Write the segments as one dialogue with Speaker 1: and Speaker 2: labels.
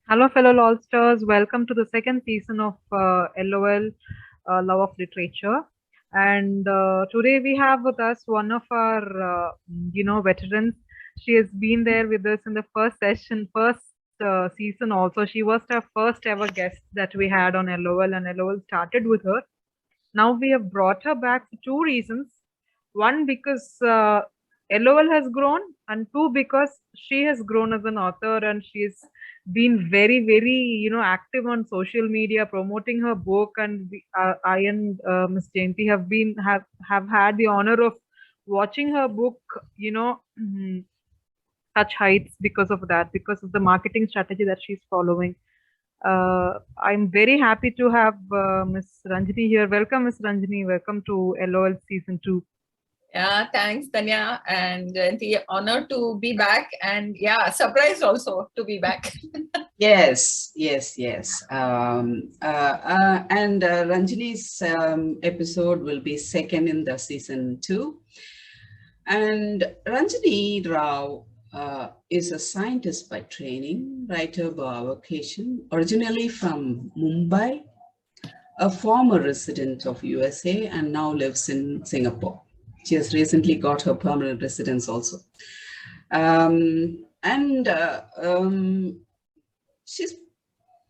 Speaker 1: Hello, fellow Lolsters. Welcome to the second season of LOL, Love of Literature. And today we have with us one of our, veterans. She has been there with us in the first session, first season also. She was our first ever guest that we had on LOL, and LOL started with her. Now we have brought her back for two reasons. One, because LOL has grown, and two, because she has grown as an author and she's been very, very, active on social media promoting her book. And I and Miss Jayanti have had the honor of watching her book, touch heights because of that, because of the marketing strategy that she's following. I'm very happy to have Miss Ranjani here. Welcome, Miss Ranjani. Welcome to LOL Season 2.
Speaker 2: Yeah, thanks, Tanya and Jayanti. Honored to be back, and yeah, surprised also to be back.
Speaker 3: Yes. And Ranjani's episode will be second in the season 2. And Ranjani Rao is a scientist by training, writer by vocation, originally from Mumbai, a former resident of USA, and now lives in Singapore. She has recently got her permanent residence also. She's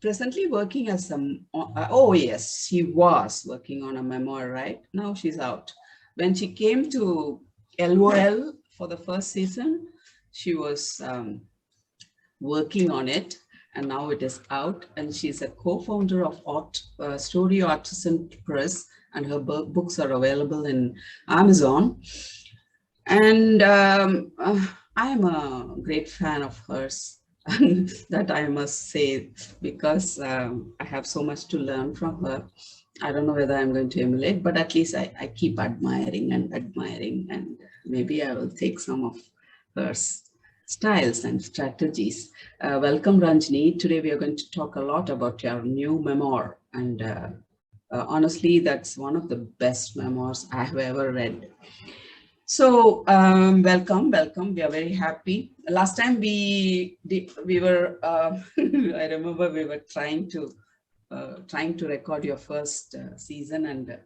Speaker 3: presently working as she was working on a memoir, right? Now she's out. When she came to LOL for the first season, she was working on it, and now it is out. And she's a co-founder of Story Artisan Press, and her books are available in Amazon. And I am a great fan of hers. That I must say, because I have so much to learn from her. I don't know whether I'm going to emulate, but at least I keep admiring, and maybe I will take some of her styles and strategies. Welcome, Ranjani. Today we are going to talk a lot about your new memoir, and honestly, that's one of the best memoirs I have ever read. So welcome. We are very happy. Last time we were, I remember we were trying to record your first season, and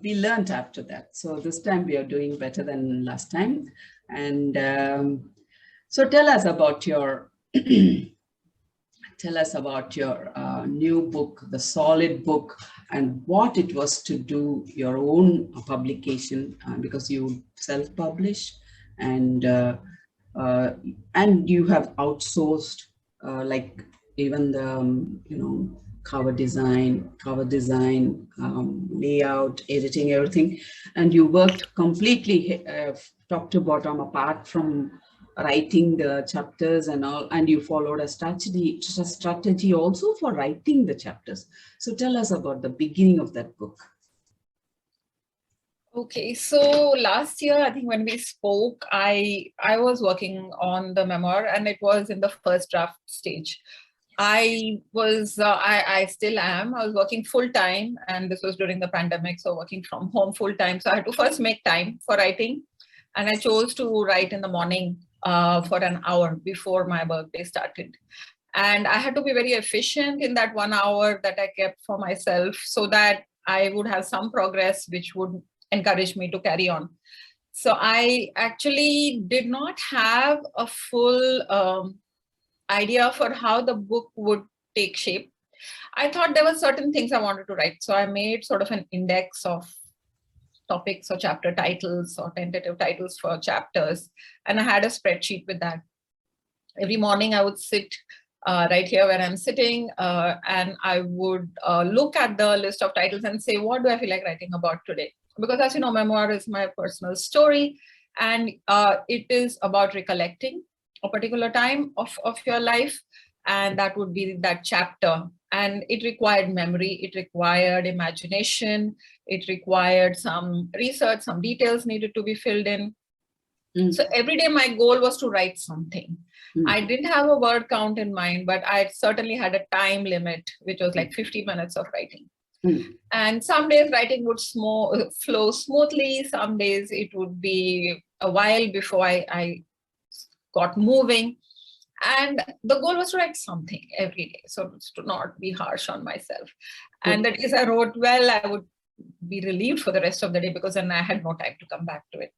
Speaker 3: we learned after that. So this time we are doing better than last time. And so tell us about your new book, The Solid Book, and what it was to do your own publication, because you self-publish, and you have outsourced like even the cover design, layout, editing, everything, and you worked completely top to bottom, apart from writing the chapters and all, and you followed a strategy also for writing the chapters. So tell us about the beginning of that book.
Speaker 2: Okay, so last year, I think when we spoke, I was working on the memoir, and it was in the first draft stage. I still am. I was working full time, and this was during the pandemic, so working from home full time. So I had to first make time for writing, and I chose to write in the morning for an hour before my birthday started. And I had to be very efficient in that 1 hour that I kept for myself, so that I would have some progress, which would encourage me to carry on. So I actually did not have a full idea for how the book would take shape. I thought there were certain things I wanted to write. So I made sort of an index of topics or chapter titles or tentative titles for chapters. And I had a spreadsheet with that. Every morning I would sit right here where I'm sitting, and I would look at the list of titles and say, what do I feel like writing about today? Because as you know, memoir is my personal story, and it is about recollecting a particular time of your life, and that would be that chapter. And it required memory, it required imagination, it required some research, some details needed to be filled in. So every day my goal was to write something. I didn't have a word count in mind, but I certainly had a time limit, which was like 50 minutes of writing. And some days writing would flow smoothly. Some days it would be a while before I got moving. And the goal was to write something every day, so to not be harsh on myself. And the days I wrote well, I would be relieved for the rest of the day, because then I had no time to come back to it.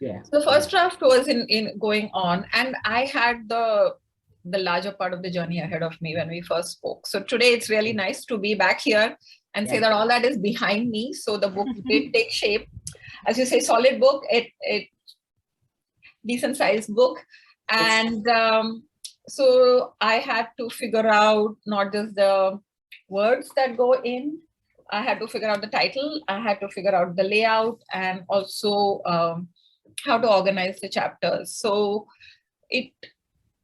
Speaker 3: Yeah.
Speaker 2: So the first draft was in going on, and I had the larger part of the journey ahead of me when we first spoke. So today it's really nice to be back here and say that all that is behind me. So the book did take shape. As you say, solid book, it decent sized book. And so I had to figure out not just the words that go in, I had to figure out the title, I had to figure out the layout, and also how to organize the chapters. So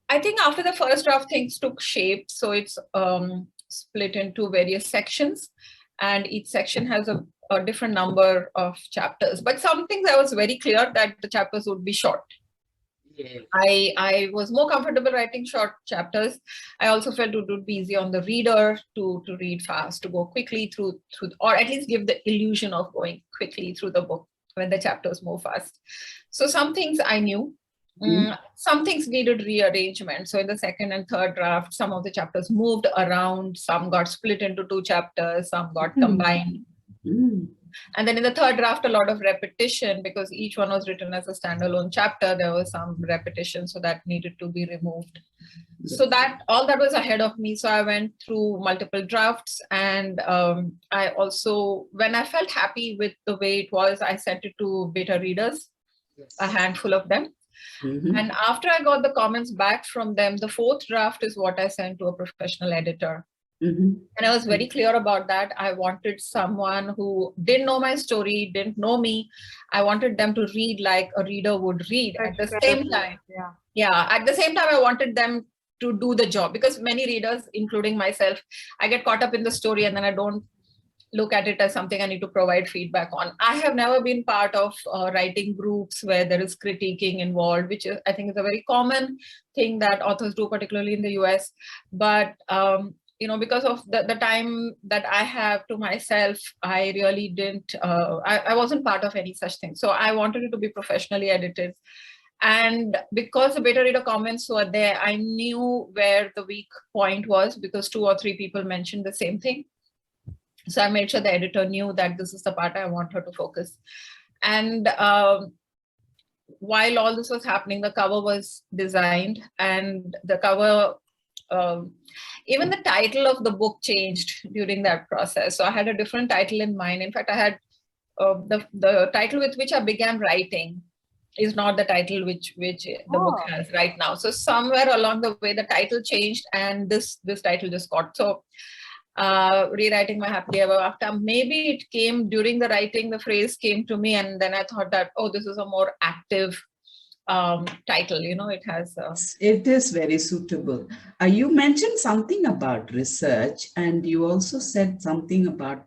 Speaker 2: I think after the first draft, things took shape. So it's split into various sections, and each section has a different number of chapters. But some things I was very clear that the chapters would be short. Yeah. I was more comfortable writing short chapters. I also felt it would be easy on the reader to read fast, to go quickly through, or at least give the illusion of going quickly through the book when the chapters move fast. So some things I knew. Some things needed rearrangement. So in the second and third draft, some of the chapters moved around, some got split into 2 chapters, some got combined. And then in the third draft, a lot of repetition, because each one was written as a standalone chapter. There was some repetition, so that needed to be removed. So that all that was ahead of me. So I went through multiple drafts, and I also, when I felt happy with the way it was, I sent it to beta readers, a handful of them. And after I got the comments back from them, the fourth draft is what I sent to a professional editor. And I was very clear about that. I wanted someone who didn't know my story, didn't know me. I wanted them to read like a reader would read. At the same time, at the same time, I wanted them to do the job, because many readers, including myself, I get caught up in the story and then I don't look at it as something I need to provide feedback on. I have never been part of writing groups where there is critiquing involved, which is, I think, is a very common thing that authors do, particularly in the US. But you know, because of the time that I have to myself, I really didn't, I wasn't part of any such thing. So I wanted it to be professionally edited. And because the beta reader comments were there, I knew where the weak point was, because 2 or 3 people mentioned the same thing. So I made sure the editor knew that this is the part I want her to focus. And while all this was happening, the cover was designed, and the cover, even the title of the book changed during that process. So I had a different title in mind. In fact, I had the title with which I began writing is not the title which the book has right now. So somewhere along the way, the title changed, and this title just got. So rewriting my happily ever after, maybe it came during the writing, the phrase came to me, and then I thought that, oh, this is a more active title, you know, it has
Speaker 3: it is very suitable. You mentioned something about research, and you also said something about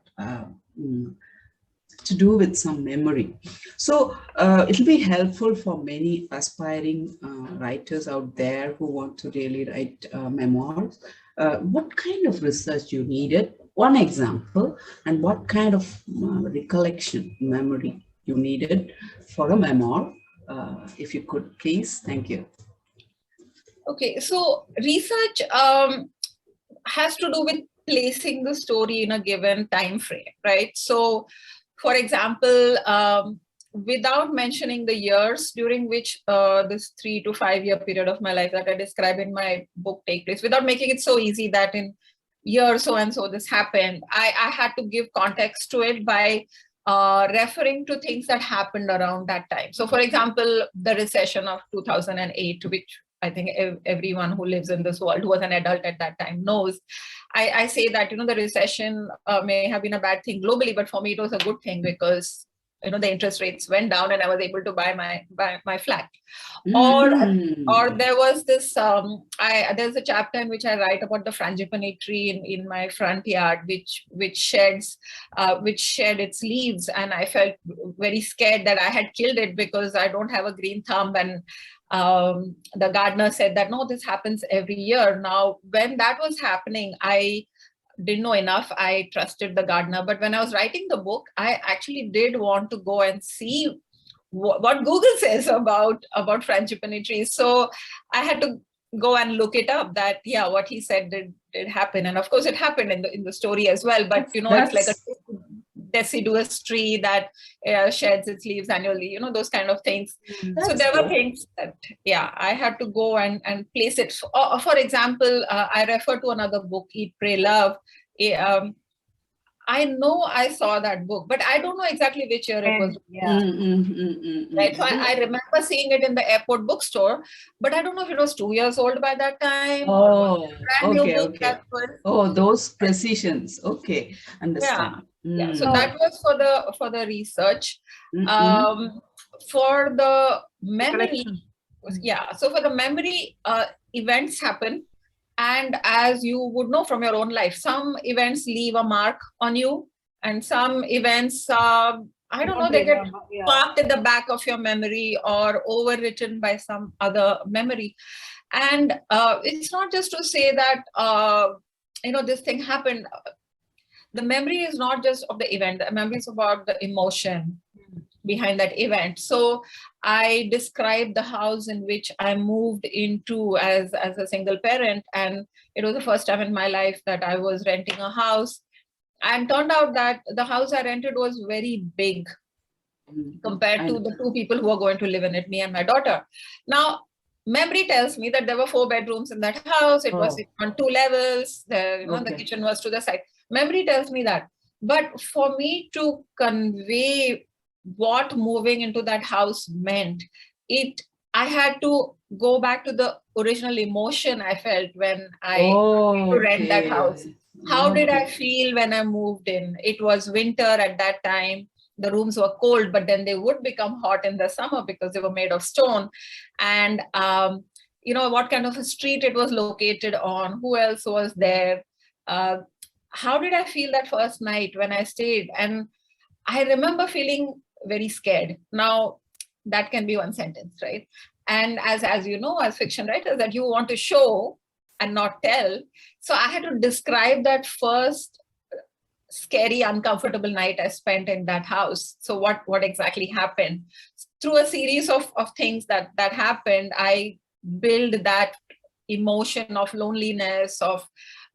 Speaker 3: to do with some memory. So it'll be helpful for many aspiring writers out there who want to really write memoirs. What kind of research you needed? One example, and what kind of recollection, memory you needed for a memoir? If you could, please. Thank you.
Speaker 2: Okay, so research has to do with placing the story in a given time frame, right? So, for example, without mentioning the years during which this 3 to 5 year period of my life that I describe in my book take place, without making it so easy that in year so and so this happened, I had to give context to it by referring to things that happened around that time. So, for example, the recession of 2008, which I think everyone who lives in this world who was an adult at that time knows. I say that, you know, the recession may have been a bad thing globally, but for me it was a good thing, because, you know, the interest rates went down and I was able to buy my flat. Or there was this, there's a chapter in which I write about the frangipani tree in my front yard, which shed its leaves, and I felt very scared that I had killed it because I don't have a green thumb. And the gardener said that, no, this happens every year. Now, when that was happening, I didn't know enough. I trusted the gardener. But when I was writing the book, I actually did want to go and see what Google says about frangipani trees. So I had to go and look it up that, yeah, what he said did happen. And of course it happened in the story as well. But, you know, it's like a deciduous tree that sheds its leaves annually, you know, those kind of things. So there were things that, yeah, I had to go and place it. For example, I refer to another book, Eat, Pray, Love. I know I saw that book, but I don't know exactly which year it was. Right. So I remember seeing it in the airport bookstore, but I don't know if it was 2 years old by that time.
Speaker 3: Oh, okay. Oh, those precisions. Okay, understand.
Speaker 2: Yeah. So that was for the research. For the memory, so for the memory, events happen. And as you would know from your own life, some events leave a mark on you, and some events, I don't know, they get parked in the back of your memory or overwritten by some other memory. And it's not just to say that, you know, this thing happened. The memory is not just of the event. The memory is about the emotion behind that event. So I described the house in which I moved into as a single parent. And it was the first time in my life that I was renting a house. And turned out that the house I rented was very big compared to the two people who were going to live in it, me and my daughter. Now, memory tells me that there were 4 bedrooms in that house. It was on 2 levels. The kitchen was to the side. Memory tells me that. But for me to convey what moving into that house meant, I had to go back to the original emotion I felt when I rent that house. How did I feel when I moved in? It was winter at that time. The rooms were cold, but then they would become hot in the summer because they were made of stone. And, you know, what kind of a street it was located on, who else was there? How did I feel that first night when I stayed? And I remember feeling very scared. Now, that can be one sentence, right? And as you know, as fiction writers, that you want to show and not tell. So I had to describe that first scary, uncomfortable night I spent in that house. So what exactly happened? Through a series of things that happened, I build that emotion of loneliness, of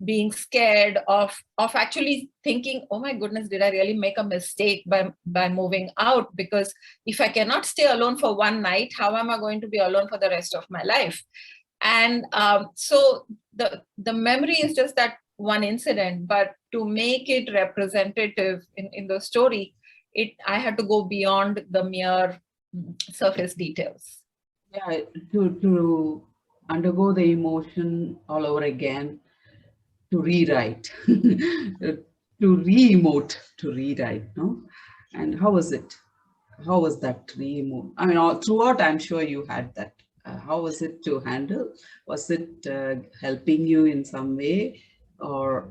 Speaker 2: being scared, of actually thinking, oh my goodness, did I really make a mistake by moving out? Because if I cannot stay alone for one night, how am I going to be alone for the rest of my life? And so the memory is just that one incident, but to make it representative in the story, I had to go beyond the mere surface details.
Speaker 3: Yeah, to undergo the emotion all over again, to rewrite, to re-emote, to rewrite, no? And how was it? How was that re-emote? I mean, throughout, I'm sure you had that. How was it to handle? Was it helping you in some way? Or,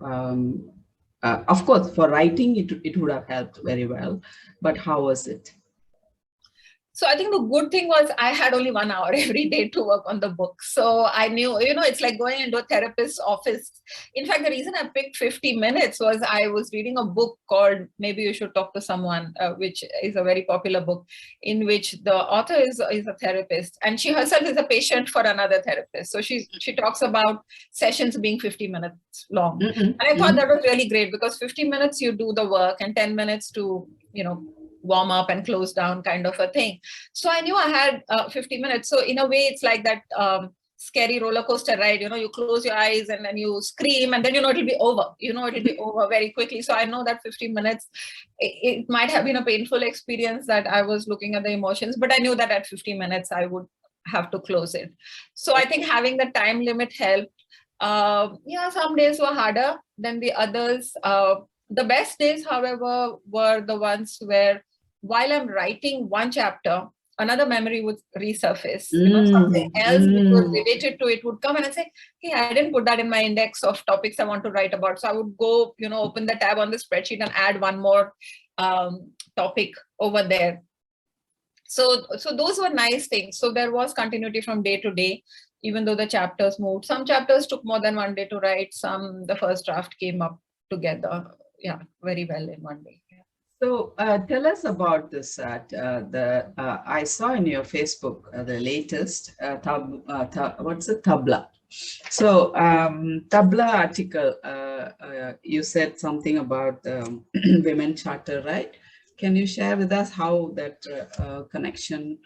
Speaker 3: of course, for writing, it would have helped very well. But how was it?
Speaker 2: So I think the good thing was I had only 1 hour every day to work on the book. So I knew, you know, it's like going into a therapist's office. In fact, the reason I picked 50 minutes was I was reading a book called Maybe You Should Talk to Someone, which is a very popular book, in which the author is a therapist and she herself is a patient for another therapist. So she talks about sessions being 50 minutes long. And I thought that was really great because 50 minutes you do the work and 10 minutes to, you know, warm up and close down kind of a thing. So I knew I had 50 minutes. So in a way, it's like that scary roller coaster ride, you know, you close your eyes and then you scream and then, you know, it'll be over, it'll be over very quickly. So I know that 50 minutes, it might have been a painful experience that I was looking at the emotions, but I knew that at 50 minutes, I would have to close it. So I think having the time limit helped. Some days were harder than the others. The best days, however, were the ones where while I'm writing one chapter, another memory would resurface. Something else which was related to it would come and I say, hey, I didn't put that in my index of topics I want to write about. So I would go, open the tab on the spreadsheet and add one more topic over there. So those were nice things. So there was continuity from day to day, even though the chapters moved. Some chapters took more than one day to write. Some, the first draft came up together, very well in one day.
Speaker 3: So tell us about this. I saw in your Facebook the latest what's the Tabla? So Tabla article. You said something about women charter, right? Can you share with us how that connection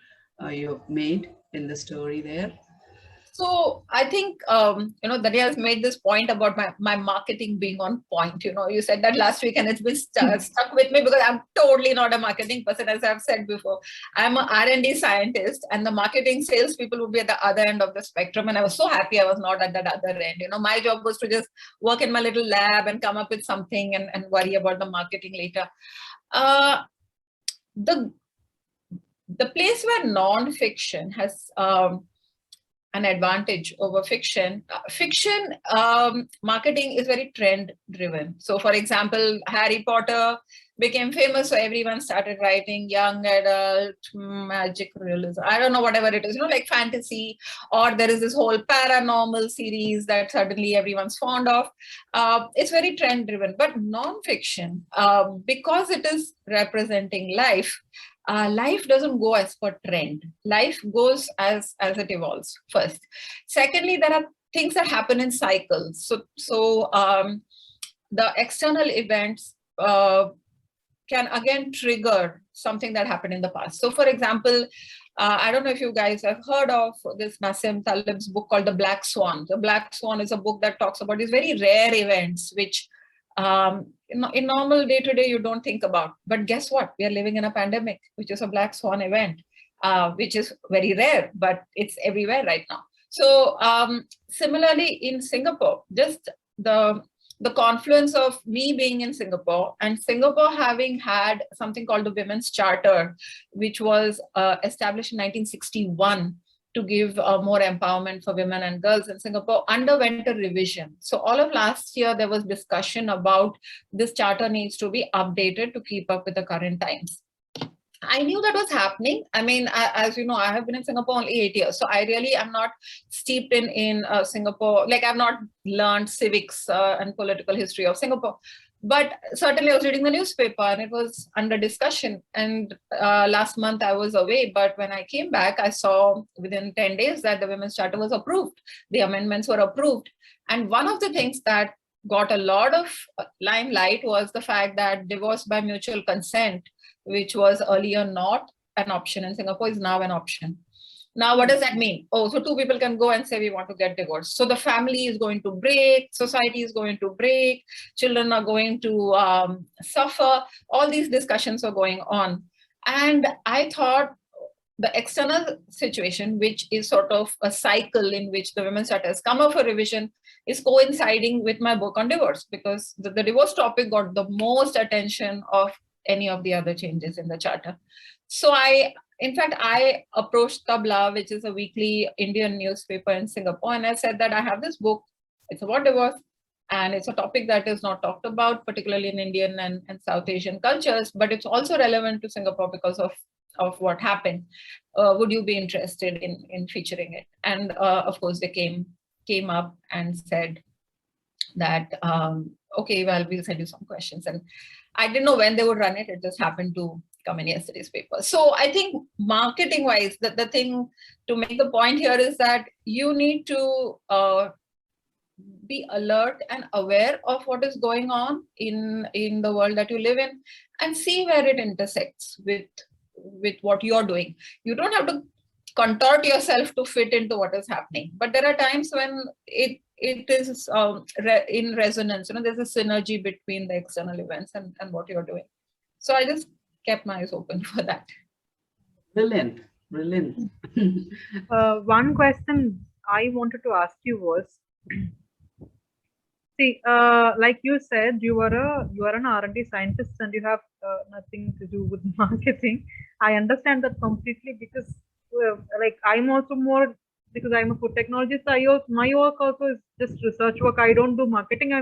Speaker 3: you've made in the story there?
Speaker 2: So I think, Dania has made this point about my marketing being on point. You said that last week and it's been stuck with me because I'm totally not a marketing person, as I've said before. I'm an R&D scientist, and the marketing salespeople would be at the other end of the spectrum. And I was so happy I was not at that other end. My job was to just work in my little lab and come up with something and worry about the marketing later. The place where nonfiction has an advantage over fiction. Fiction marketing is very trend driven. So for example, Harry Potter became famous, so everyone started writing young adult, magic realism, I don't know, whatever it is, like fantasy, or there is this whole paranormal series that suddenly everyone's fond of. It's very trend driven. But nonfiction, because it is representing life, life doesn't go as per trend. Life goes as it evolves, first. Secondly, there are things that happen in cycles. So the external events can again trigger something that happened in the past. So for example, I don't know if you guys have heard of this Nassim Taleb's book called The Black Swan. The Black Swan is a book that talks about these very rare events, which in normal day-to-day you don't think about. But guess what? We are living in a pandemic, which is a black swan event, which is very rare, but it's everywhere right now. So similarly in Singapore, just the confluence of me being in Singapore and Singapore having had something called the Women's Charter, which was established in 1961 to give more empowerment for women and girls in Singapore, underwent a revision. So all of last year, there was discussion about this charter needs to be updated to keep up with the current times. I knew that was happening. I mean, as you know, I have been in Singapore only 8 years. So I really am not steeped in Singapore. Like I've not learned civics and political history of Singapore. But certainly I was reading the newspaper and it was under discussion. And last month I was away. But when I came back, I saw within 10 days that the Women's Charter was approved. The amendments were approved. And one of the things that got a lot of limelight was the fact that divorce by mutual consent, which was earlier not an option in Singapore, is now an option. Now, what does that mean? Oh, so two people can go and say, we want to get divorced. So the family is going to break, society is going to break, children are going to suffer. All these discussions are going on. And I thought the external situation, which is sort of a cycle in which the Women's Charter has come up for revision, is coinciding with my book on divorce, because the divorce topic got the most attention of any of the other changes in the charter. So in fact, I approached Tabla, which is a weekly Indian newspaper in Singapore, and I said that I have this book, it's about divorce, and it's a topic that is not talked about, particularly in Indian and South Asian cultures, but it's also relevant to Singapore because of what happened. Would you be interested in featuring it? And of course, they came up and said that, okay, well, we'll send you some questions. And I didn't know when they would run it. It just happened to come in yesterday's paper. So I think marketing wise, the thing to make the point here is that you need to be alert and aware of what is going on in the world that you live in and see where it intersects with what you're doing. You don't have to contort yourself to fit into what is happening, but there are times when it is in resonance. There's a synergy between the external events and what you're doing. So I just kept my eyes open for that.
Speaker 3: Brilliant.
Speaker 1: One question I wanted to ask you was, see, like you said, you are an R&D scientist and you have nothing to do with marketing. I understand that completely because, like, I'm also more, because I'm a food technologist. My work also is just research work. I don't do marketing. I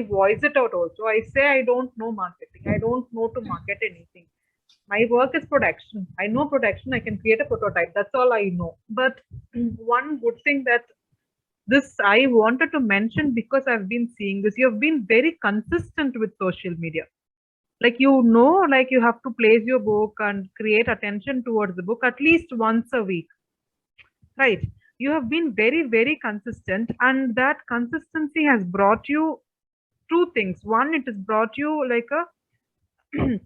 Speaker 1: voice it out also. I say I don't know marketing. I don't know to market anything. My work is production. I know production. I can create a prototype. That's all I know. But one good thing that I wanted to mention, because I've been seeing this, you have been very consistent with social media. Like, like you have to place your book and create attention towards the book at least once a week, right? You have been very, very consistent, and that consistency has brought you two things. One, it has brought you like a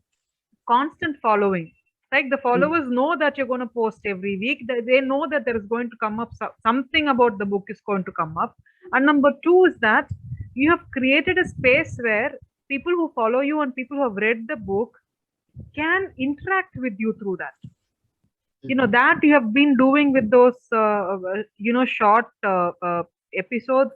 Speaker 1: constant following. Like, the followers know that you're going to post every week. They know that there is going to come up something about the book is going to come up. And number two is that you have created a space where people who follow you and people who have read the book can interact with you through that. That you have been doing with those short episodes,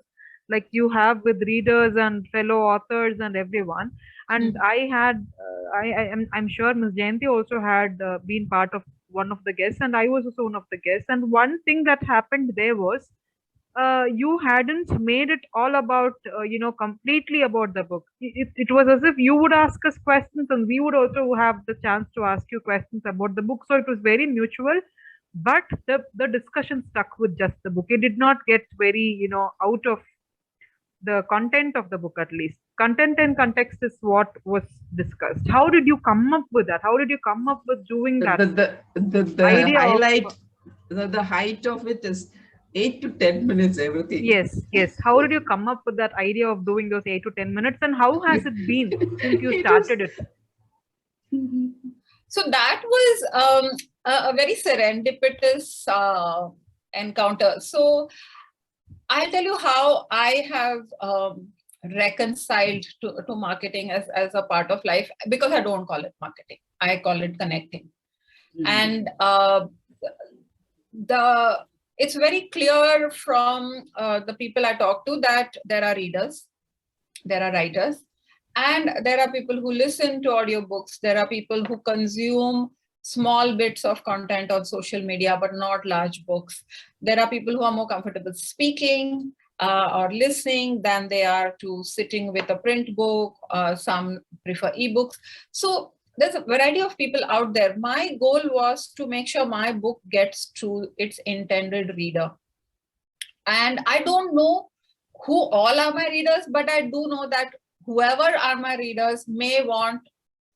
Speaker 1: like you have with readers and fellow authors and everyone. And I'm sure Ms. Jayanti also had been part of one of the guests, and I was also one of the guests. And one thing that happened there was, you hadn't made it all about, completely about the book. It was as if you would ask us questions and we would also have the chance to ask you questions about the book. So it was very mutual, but the discussion stuck with just the book. It did not get very, out of the content of the book. At least content and context is what was discussed. How did you come up with that? How did you come up with doing that?
Speaker 3: The
Speaker 1: idea
Speaker 3: highlight, the height of it is 8 to 10 minutes, everything.
Speaker 1: Yes. How did you come up with that idea of doing those 8 to 10 minutes, and how has it been since you started it?
Speaker 2: So that was a very serendipitous encounter. So I'll tell you how I have reconciled to marketing as a part of life, because I don't call it marketing. I call it connecting. And it's very clear from the people I talk to that there are readers, there are writers, and there are people who listen to audiobooks. There are people who consume small bits of content on social media, but not large books. There are people who are more comfortable speaking or listening than they are to sitting with a print book. Some prefer ebooks. So there's a variety of people out there. My goal was to make sure my book gets to its intended reader. And I don't know who all are my readers, but I do know that whoever are my readers may want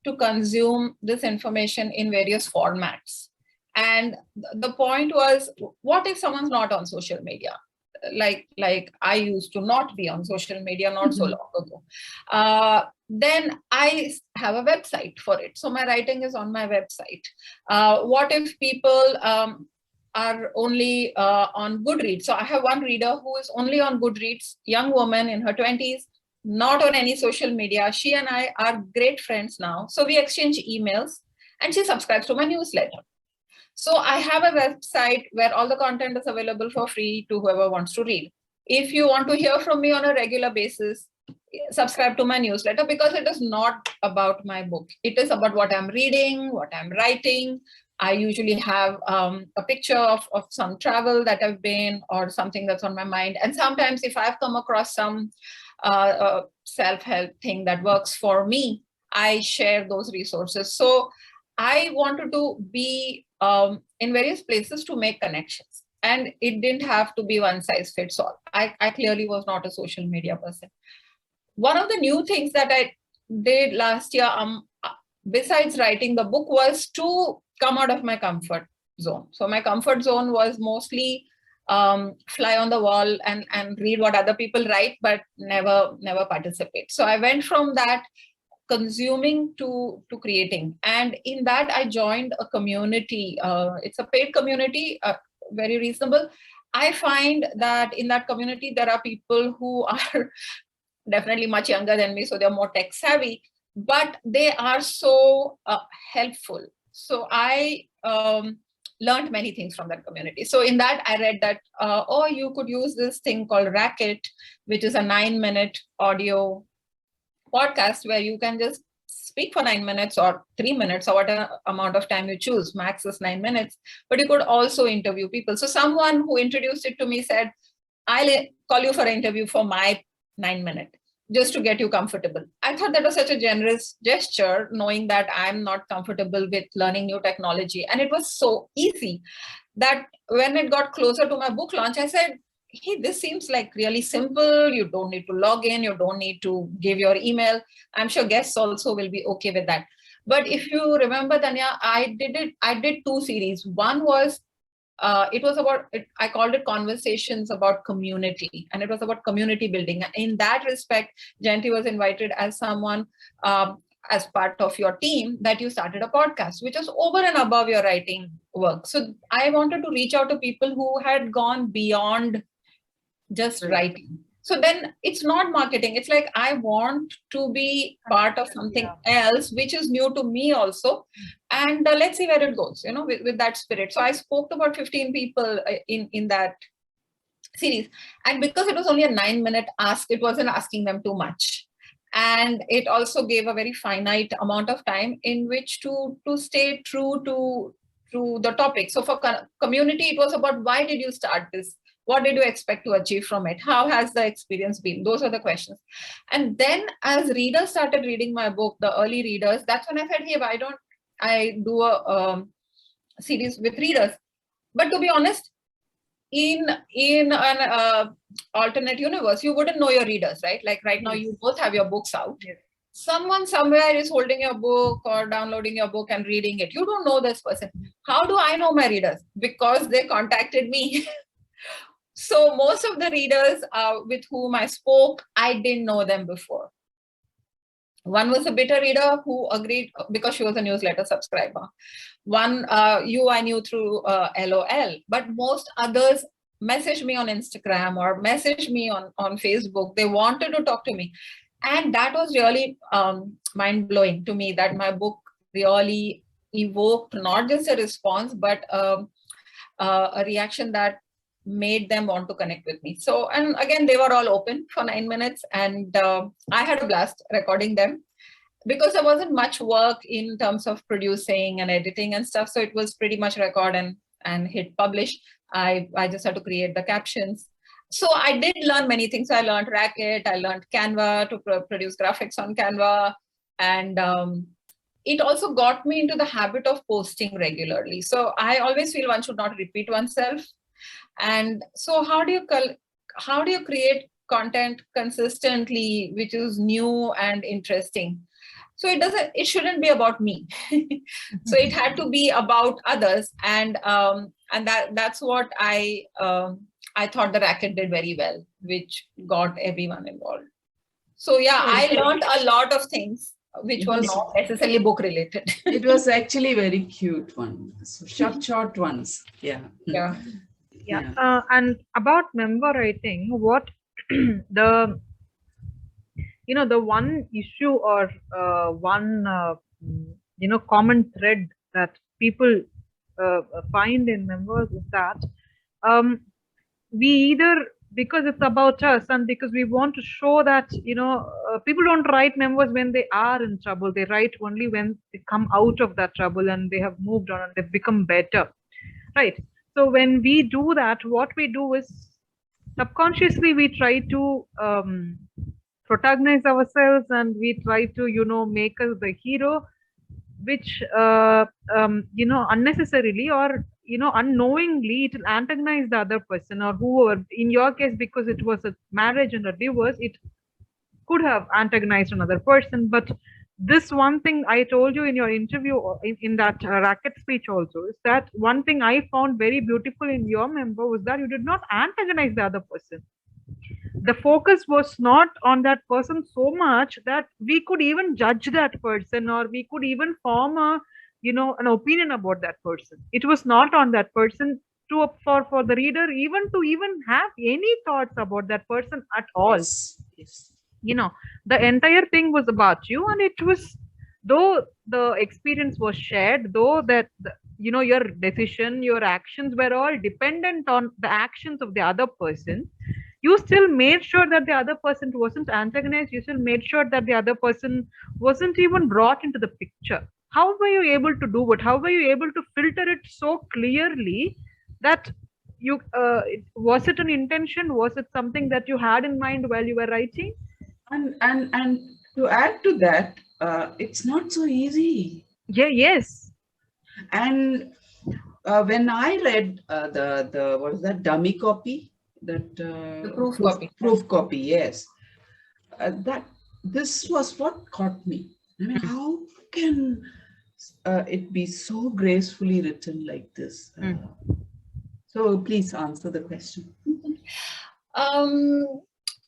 Speaker 2: to consume this information in various formats. And the point was, what if someone's not on social media? Like I used to not be on social media not so long ago. Then I have a website for it. So my writing is on my website. What if people are only on Goodreads? So I have one reader who is only on Goodreads, young woman in her 20s, not on any social media. She and I are great friends now. So we exchange emails, and she subscribes to my newsletter. So I have a website where all the content is available for free to whoever wants to read. If you want to hear from me on a regular basis, subscribe to my newsletter, because it is not about my book. It is about what I'm reading, what I'm writing. I usually have a picture of some travel that I've been, or something that's on my mind. And sometimes if I've come across some self-help thing that works for me, I share those resources. So I wanted to be in various places to make connections. And it didn't have to be one size fits all. I clearly was not a social media person. One of the new things that I did last year, besides writing the book, was to come out of my comfort zone. So my comfort zone was mostly fly on the wall and read what other people write, but never participate. So I went from that consuming to creating. And in that, I joined a community. It's a paid community, very reasonable. I find that in that community, there are people who are definitely much younger than me, so they're more tech savvy, but they are so helpful. So I learned many things from that community. So in that, I read that, you could use this thing called Racket, which is a 9-minute audio podcast where you can just speak for 9 minutes or 3 minutes or whatever amount of time you choose. Max is 9 minutes, but you could also interview people. So someone who introduced it to me said, I'll call you for an interview for my 9 minute, just to get you comfortable. I thought that was such a generous gesture, knowing that I'm not comfortable with learning new technology. And it was so easy that when it got closer to my book launch, I said, hey, this seems like really simple. You don't need to log in. You don't need to give your email. I'm sure guests also will be okay with that. But if you remember, Tanya, I did 2 series. One was, it was about, I called it Conversations About Community, and it was about community building. In that respect, Jayanti was invited as someone, as part of your team, that you started a podcast, which was over and above your writing work. So I wanted to reach out to people who had gone beyond just writing. So then it's not marketing. It's like, I want to be part of something else, which is new to me also. And let's see where it goes, with that spirit. So I spoke to about 15 people in that series. And because it was only a 9-minute ask, it wasn't asking them too much. And it also gave a very finite amount of time in which to stay true to the topic. So for community, it was about, why did you start this? What did you expect to achieve from it? How has the experience been? Those are the questions. And then as readers started reading my book, the early readers, that's when I said, hey, why don't I do a series with readers? But to be honest, in an alternate universe, you wouldn't know your readers, right? Like right now, you both have your books out.
Speaker 1: Yes.
Speaker 2: Someone somewhere is holding your book or downloading your book and reading it. You don't know this person. How do I know my readers? Because they contacted me. So most of the readers with whom I spoke, I didn't know them before. One was a beta reader who agreed because she was a newsletter subscriber. One I knew through LOL, but most others messaged me on Instagram or messaged me on Facebook. They wanted to talk to me. And that was really mind-blowing to me, that my book really evoked not just a response, but a reaction that made them want to connect with me. So, and again, they were all open for 9 minutes, and I had a blast recording them because there wasn't much work in terms of producing and editing and stuff. So it was pretty much record and hit publish. I just had to create the captions. So I did learn many things. I learned Racket, I learned Canva to produce graphics on Canva. And it also got me into the habit of posting regularly. So I always feel one should not repeat oneself. And so how do you create content consistently, which is new and interesting? So it shouldn't be about me. So it had to be about others. And that's what I thought the Racket did very well, which got everyone involved. So yeah, I learned a lot of things which were not necessarily book related.
Speaker 3: It was actually very cute one. So short ones. Yeah.
Speaker 1: Yeah. And about member writing, what the one issue or one common thread that people find in members is that we either, because it's about us and because we want to show that people don't write members when they are in trouble. They write only when they come out of that trouble and they have moved on and they've become better, right? So when we do that, what we do is subconsciously we try to protagonize ourselves, and we try to make us the hero, which unnecessarily or unknowingly it will antagonize the other person or whoever. In your case, because it was a marriage and a divorce, it could have antagonized another person. But this one thing I told you in your interview, in that Racket speech also, is that one thing I found very beautiful in your member was that you did not antagonize the other person. The focus was not on that person so much that we could even judge that person or we could even form an opinion about that person. It was not on that person for the reader to have any thoughts about that person at all.
Speaker 3: Yes.
Speaker 1: The entire thing was about you, and it was, though the experience was shared, though that your decision, your actions were all dependent on the actions of the other person, you still made sure that the other person wasn't antagonized. You still made sure that the other person wasn't even brought into the picture. How were you able to do it? How were you able to filter it so clearly that you was it an intention? Was it something that you had in mind while you were writing?
Speaker 3: And to add to that, it's not so easy.
Speaker 1: Yeah. Yes.
Speaker 3: And when I read the what is that, dummy copy, that
Speaker 2: The proof copy.
Speaker 3: proof copy, yes. That this was what caught me. I mean, how can it be so gracefully written like this? So please answer the question.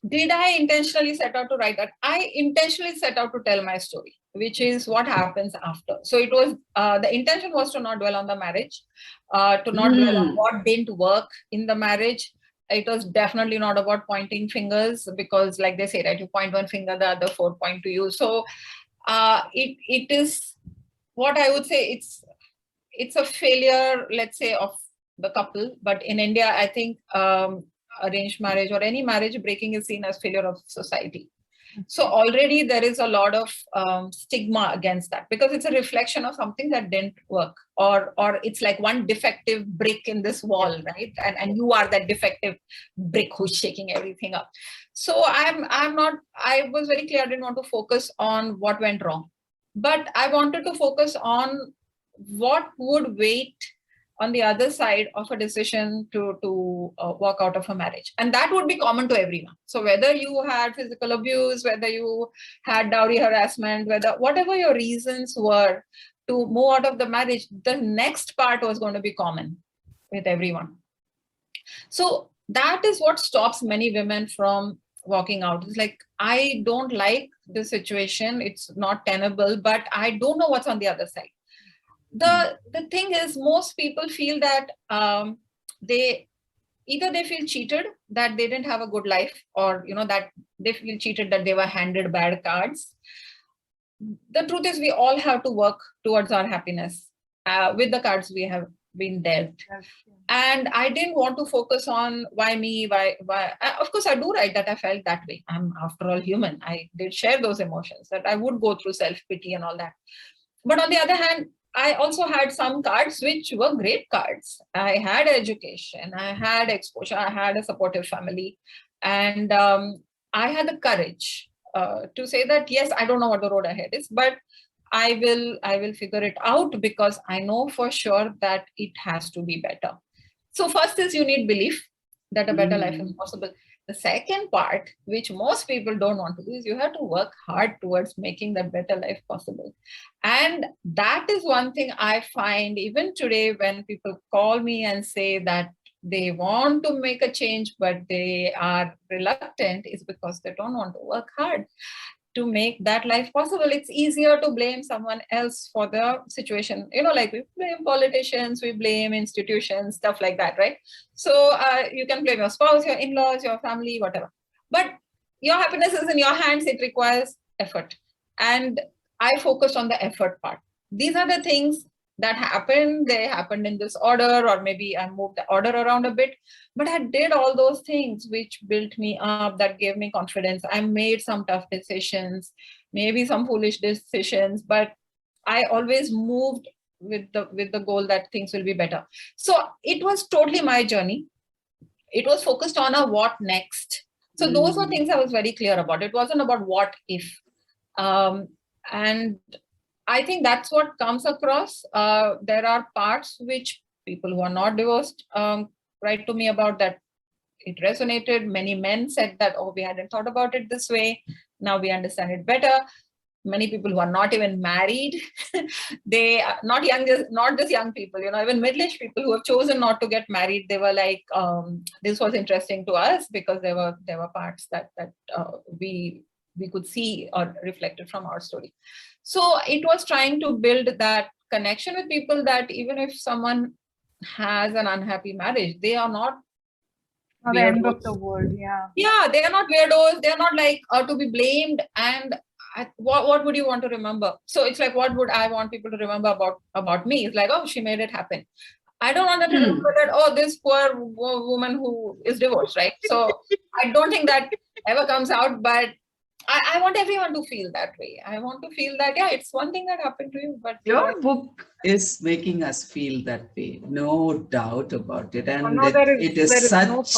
Speaker 2: Did I intentionally set out to write that? I intentionally set out to tell my story, which is what happens after. So it was, the intention was to not dwell on the marriage, to not dwell on what didn't work in the marriage. It was definitely not about pointing fingers, because like they say, right, you point one finger, the other four point to you. So it is what I would say, it's a failure, let's say, of the couple. But in India, I think arranged marriage or any marriage breaking is seen as failure of society. So already there is a lot of stigma against that, because it's a reflection of something that didn't work, or it's like one defective brick in this wall, right? And you are that defective brick who's shaking everything up. So I was very clear, I didn't want to focus on what went wrong, but I wanted to focus on what would wait on the other side of a decision to walk out of a marriage. And that would be common to everyone. So whether you had physical abuse, whether you had dowry harassment, whatever your reasons were to move out of the marriage, the next part was going to be common with everyone. So that is what stops many women from walking out. It's like, I don't like the situation, it's not tenable, but I don't know what's on the other side. The thing is, most people feel that they feel cheated, that they didn't have a good life, or that they feel cheated, that they were handed bad cards. The truth is, we all have to work towards our happiness with the cards we have been dealt. And I didn't want to focus on why me, why. Of course, I do write that I felt that way. I'm, after all, human. I did share those emotions, that I would go through self-pity and all that. But on the other hand, I also had some cards which were great cards. I had education, I had exposure, I had a supportive family, and I had the courage to say that, yes, I don't know what the road ahead is, but I will figure it out, because I know for sure that it has to be better. So first is, you need belief that a better life is possible. The second part, which most people don't want to do, is you have to work hard towards making that better life possible. And that is one thing I find even today, when people call me and say that they want to make a change, but they are reluctant, is because they don't want to work hard to make that life possible. It's easier to blame someone else for the situation. Like we blame politicians, we blame institutions, stuff like that, right? So you can blame your spouse, your in-laws, your family, whatever. But your happiness is in your hands. It requires effort. And I focused on the effort part. These are the things that happened. They happened in this order, or maybe I moved the order around a bit, but I did all those things which built me up, that gave me confidence. I made some tough decisions, maybe some foolish decisions, but I always moved with the goal that things will be better. So it was totally my journey. It was focused on a what next. So those were things I was very clear about. It wasn't about what if. And I think that's what comes across. There are parts which people who are not divorced write to me about, that it resonated. Many men said that, oh, we hadn't thought about it this way. Now we understand it better. Many people who are not even married, they are not just young people, even middle-aged people who have chosen not to get married. They were like, this was interesting to us, because there were parts that we could see or reflected from our story. So it was trying to build that connection with people, that even if someone has an unhappy marriage, they are not
Speaker 1: the end of the world.
Speaker 2: Yeah, they are not weirdos. They are not like to be blamed. And what would you want to remember? So it's like, what would I want people to remember about me? It's like, oh, she made it happen. I don't want them to remember that, oh, this poor woman who is divorced, right? So I don't think that ever comes out, but I want everyone to feel that way. I want to feel that, yeah, it's one thing that happened to you, but
Speaker 3: your book is making us feel that way, no doubt about it. And it is such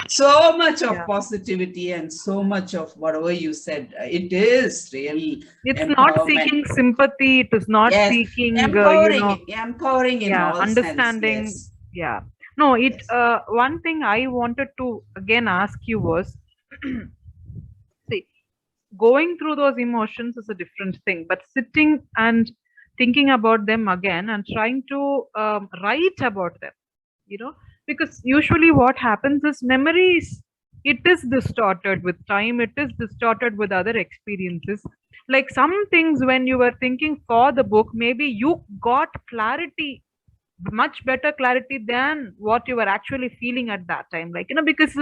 Speaker 3: so much of positivity and so much of whatever you said. It is really.
Speaker 1: It's not seeking sympathy. It is not seeking
Speaker 3: empowering in all
Speaker 1: understanding.
Speaker 3: sense,
Speaker 1: Yeah. No,
Speaker 3: Yes.
Speaker 1: one thing I wanted to again ask you was, see, going through those emotions is a different thing, but sitting and thinking about them again and trying to write about them, you know, because usually what happens is memories, it is distorted with time, it is distorted with other experiences. Like some things when you were thinking for the book, maybe you got clarity, much better clarity than what you were actually feeling at that time, like, because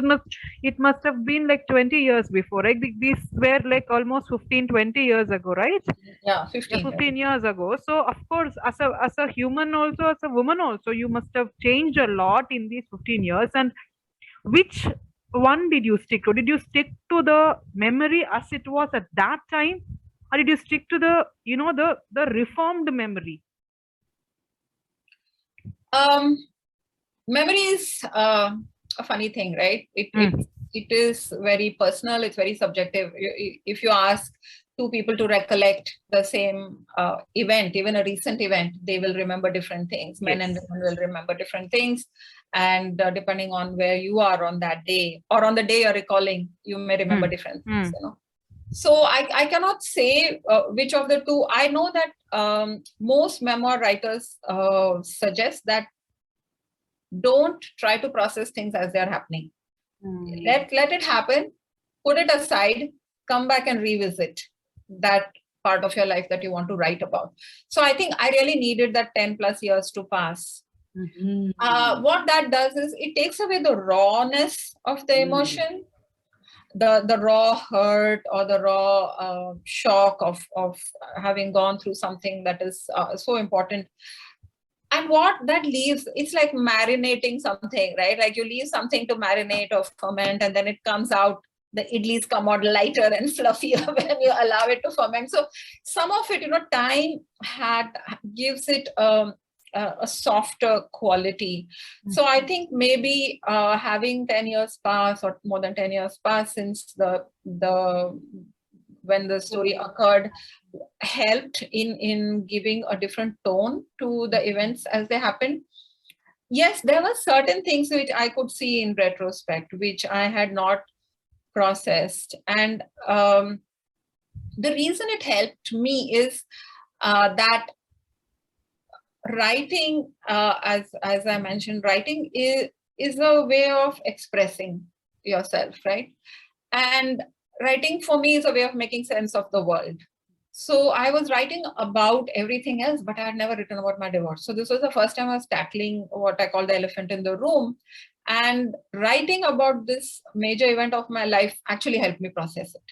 Speaker 1: it must have been like 20 years before, right? These were like almost 15, 20 years ago, right?
Speaker 2: Yeah,
Speaker 1: Yeah,
Speaker 2: 15 years.
Speaker 1: 15 years ago. So of course, as a human also, as a woman also, you must have changed a lot in these 15 years. And which one did you stick to? Did you stick to the memory as it was at that time, or did you stick to the, the reformed memory?
Speaker 2: Um, Memory is a funny thing, right?
Speaker 1: Mm.
Speaker 2: It is very personal. It's very subjective. If you ask two people to recollect the same event, even a recent event, they will remember different things. Men and
Speaker 1: Yes.
Speaker 2: women will remember different things, and depending on where you are on that day or on the day you're recalling, you may remember
Speaker 1: Mm.
Speaker 2: different things.
Speaker 1: Mm.
Speaker 2: So I cannot say which of the two. I know that most memoir writers suggest that don't try to process things as they're happening. Let it happen, put it aside, come back and revisit that part of your life that you want to write about. So I think I really needed that 10 plus years to pass. What that does is it takes away the rawness of the emotion, the raw hurt or the raw shock of having gone through something that is so important. And what that leaves, it's like marinating something, right? Like you leave something to marinate or ferment, and then it comes out, the idlis come out lighter and fluffier when you allow it to ferment. So some of it, time gives it a softer quality. So I think maybe having 10 years pass or more than 10 years pass since the when the story occurred helped in giving a different tone to the events as they happened. Yes, there were certain things which I could see in retrospect, which I had not processed. And the reason it helped me is that writing, as I mentioned, writing is a way of expressing yourself, right? And writing for me is a way of making sense of the world. So I was writing about everything else, but I had never written about my divorce. So this was the first time I was tackling what I call the elephant in the room. And writing about this major event of my life actually helped me process it.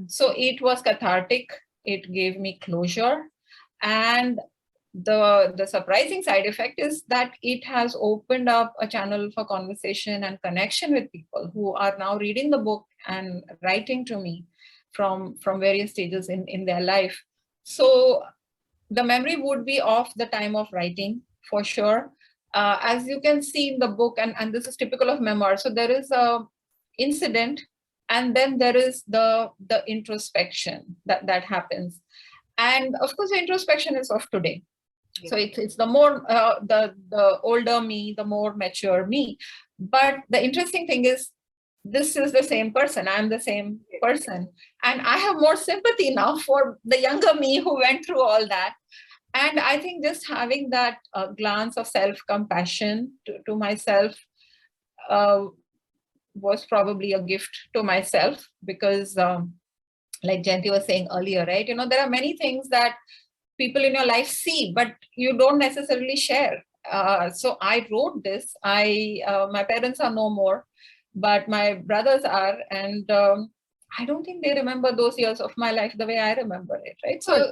Speaker 2: So it was cathartic. It gave me closure. And the surprising side effect is that it has opened up a channel for conversation and connection with people who are now reading the book and writing to me from various stages in their life. So the memory would be of the time of writing for sure. As you can see in the book, and this is typical of memoir, so there is a incident and then there is the introspection that happens. And of course the introspection is of today. So it's the more the older me, the more mature me. But the interesting thing is, this is the same person. I'm the same person, and I have more sympathy now for the younger me who went through all that. And I think just having that glance of self-compassion to myself was probably a gift to myself, because like Jayanti was saying earlier, right? There are many things that people in your life see, but you don't necessarily share. So I wrote this. My parents are no more, but my brothers are, and I don't think they remember those years of my life the way I remember it, right? So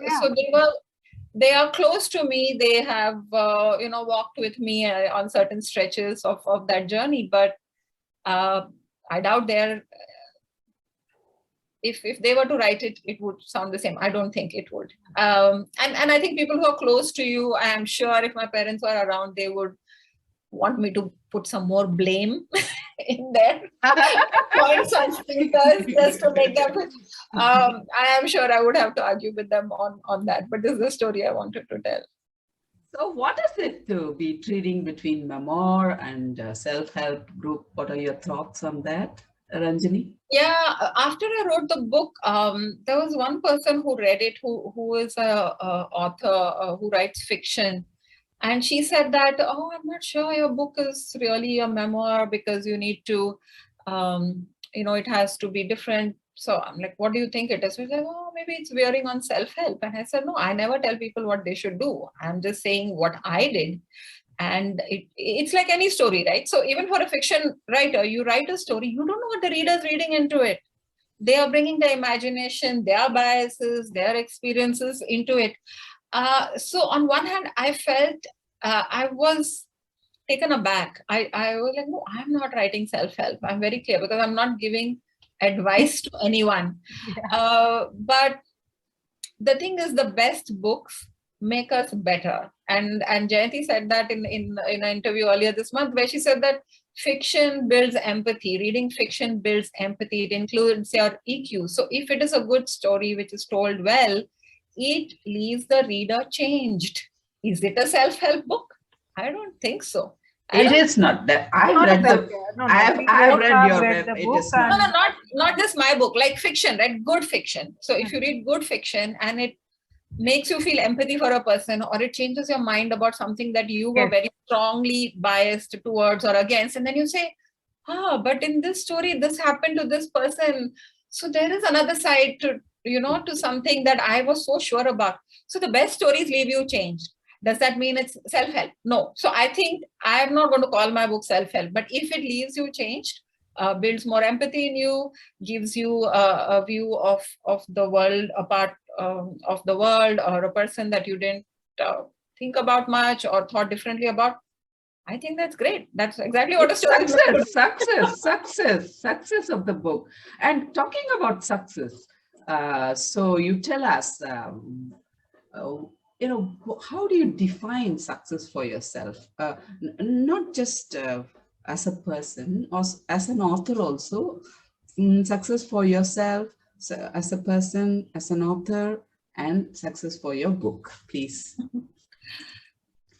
Speaker 2: they are close to me. They have walked with me on certain stretches of that journey, but I doubt they're if they were to write it, it would sound the same. I don't think it would. And I think people who are close to you, I am sure if my parents were around, they would want me to put some more blame in there, points on filters just to make them. I am sure I would have to argue with them on that. But this is the story I wanted to tell.
Speaker 3: So what is it to be treating between memoir and self-help group? What are your thoughts on that, Ranjani?
Speaker 2: Yeah, after I wrote the book, there was one person who read it, who is a author who writes fiction, and she said that, oh, I'm not sure your book is really a memoir because you need to, it has to be different. So I'm like, what do you think it is? She's like, oh, maybe it's veering on self-help. And I said, no, I never tell people what they should do. I'm just saying what I did. And it's like any story, right? So even for a fiction writer, you write a story, you don't know what the reader's reading into it. They are bringing their imagination, their biases, their experiences into it. So on one hand, I felt I was taken aback. I was like, no, I'm not writing self-help. I'm very clear because I'm not giving advice to anyone. But the thing is, the best books make us better. And Jayanti said that in an interview earlier this month, where she said that fiction builds empathy. Reading fiction builds empathy. It includes your EQ. So if it is a good story which is told well, it leaves the reader changed. Is it a self-help book? I don't think so.
Speaker 3: It is not that. I've read the. I've read your. It is not.
Speaker 2: No, not just my book. Like fiction, right? Good fiction. So if you read good fiction and it makes you feel empathy for a person, or it changes your mind about something that you were very strongly biased towards or against, and then you say, but in this story, this happened to this person. So there is another side to, to something that I was so sure about. So the best stories leave you changed. Does that mean it's self-help? No. So I think I'm not going to call my book self-help, but if it leaves you changed, builds more empathy in you, gives you a view of the world, a part of the world, or a person that you didn't think about much or thought differently about, I think that's great. That's exactly what a story is.
Speaker 3: Success of the book. And talking about success, so you tell us, how do you define success for yourself? Not just as a person or as an author also, success for yourself, so as a person, as an author, and success for your book, please.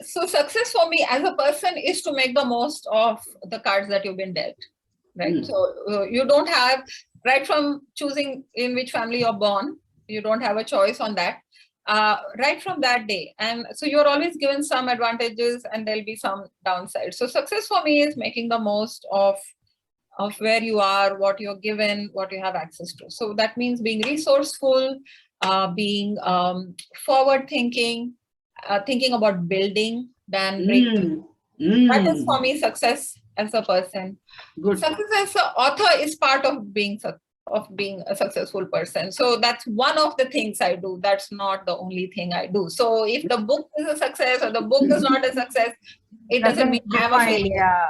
Speaker 2: So success for me as a person is to make the most of the cards that you've been dealt, right? So you don't have, right from choosing in which family you're born, you don't have a choice on that. Right from that day. And so you're always given some advantages and there'll be some downsides. So success for me is making the most of where you are, what you're given, what you have access to. So that means being resourceful, being forward thinking, thinking about building than breaking. That is for me success as a person. Good. Success as an author is part of being a successful person. So that's one of the things I do. That's not the only thing I do. So if the book is a success or the book is not a success, it doesn't mean I'm a failure.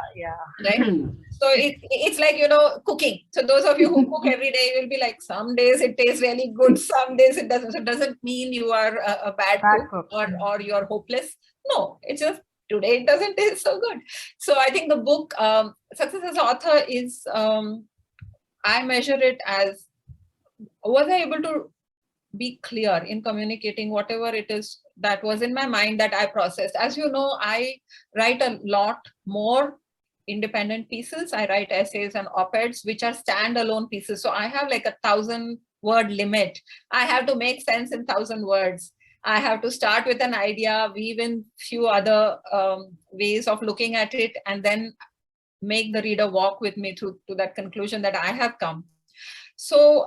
Speaker 2: Right? So it's like, cooking. So those of you who cook every day, will be like, some days it tastes really good, some days it doesn't. So it doesn't mean you are a bad cook or you're hopeless. No, it's just today it doesn't taste so good. So I think the book, success as an author is, I measure it as, was I able to be clear in communicating whatever it is that was in my mind that I processed. As you know, I write a lot more independent pieces. I write essays and op-eds, which are standalone pieces. So I have like 1,000-word limit. I have to make sense in 1,000 words. I have to start with an idea, weave in few other ways of looking at it, and then make the reader walk with me to that conclusion that I have come. So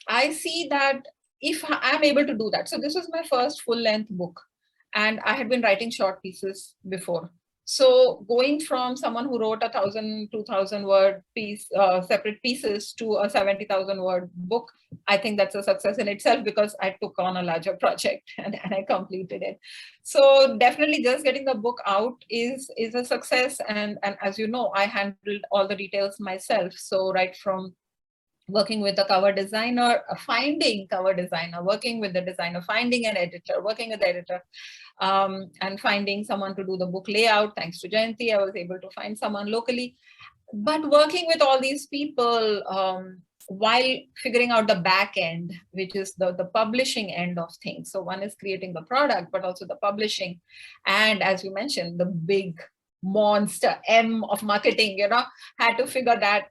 Speaker 2: I see that if I'm able to do that, so this was my first full-length book, and I had been writing short pieces before. So going from someone who wrote 1,000, 2,000 word piece, separate pieces to a 70,000 word book, I think that's a success in itself because I took on a larger project and I completed it. So definitely just getting the book out is a success. And as you know, I handled all the details myself. So right from working with a cover designer, finding cover designer, working with the designer, finding an editor, working with the editor, and finding someone to do the book layout. Thanks to Jayanti, I was able to find someone locally. But working with all these people, while figuring out the back end, which is the publishing end of things. So one is creating the product, but also the publishing. And as you mentioned, the big monster M of marketing, had to figure that,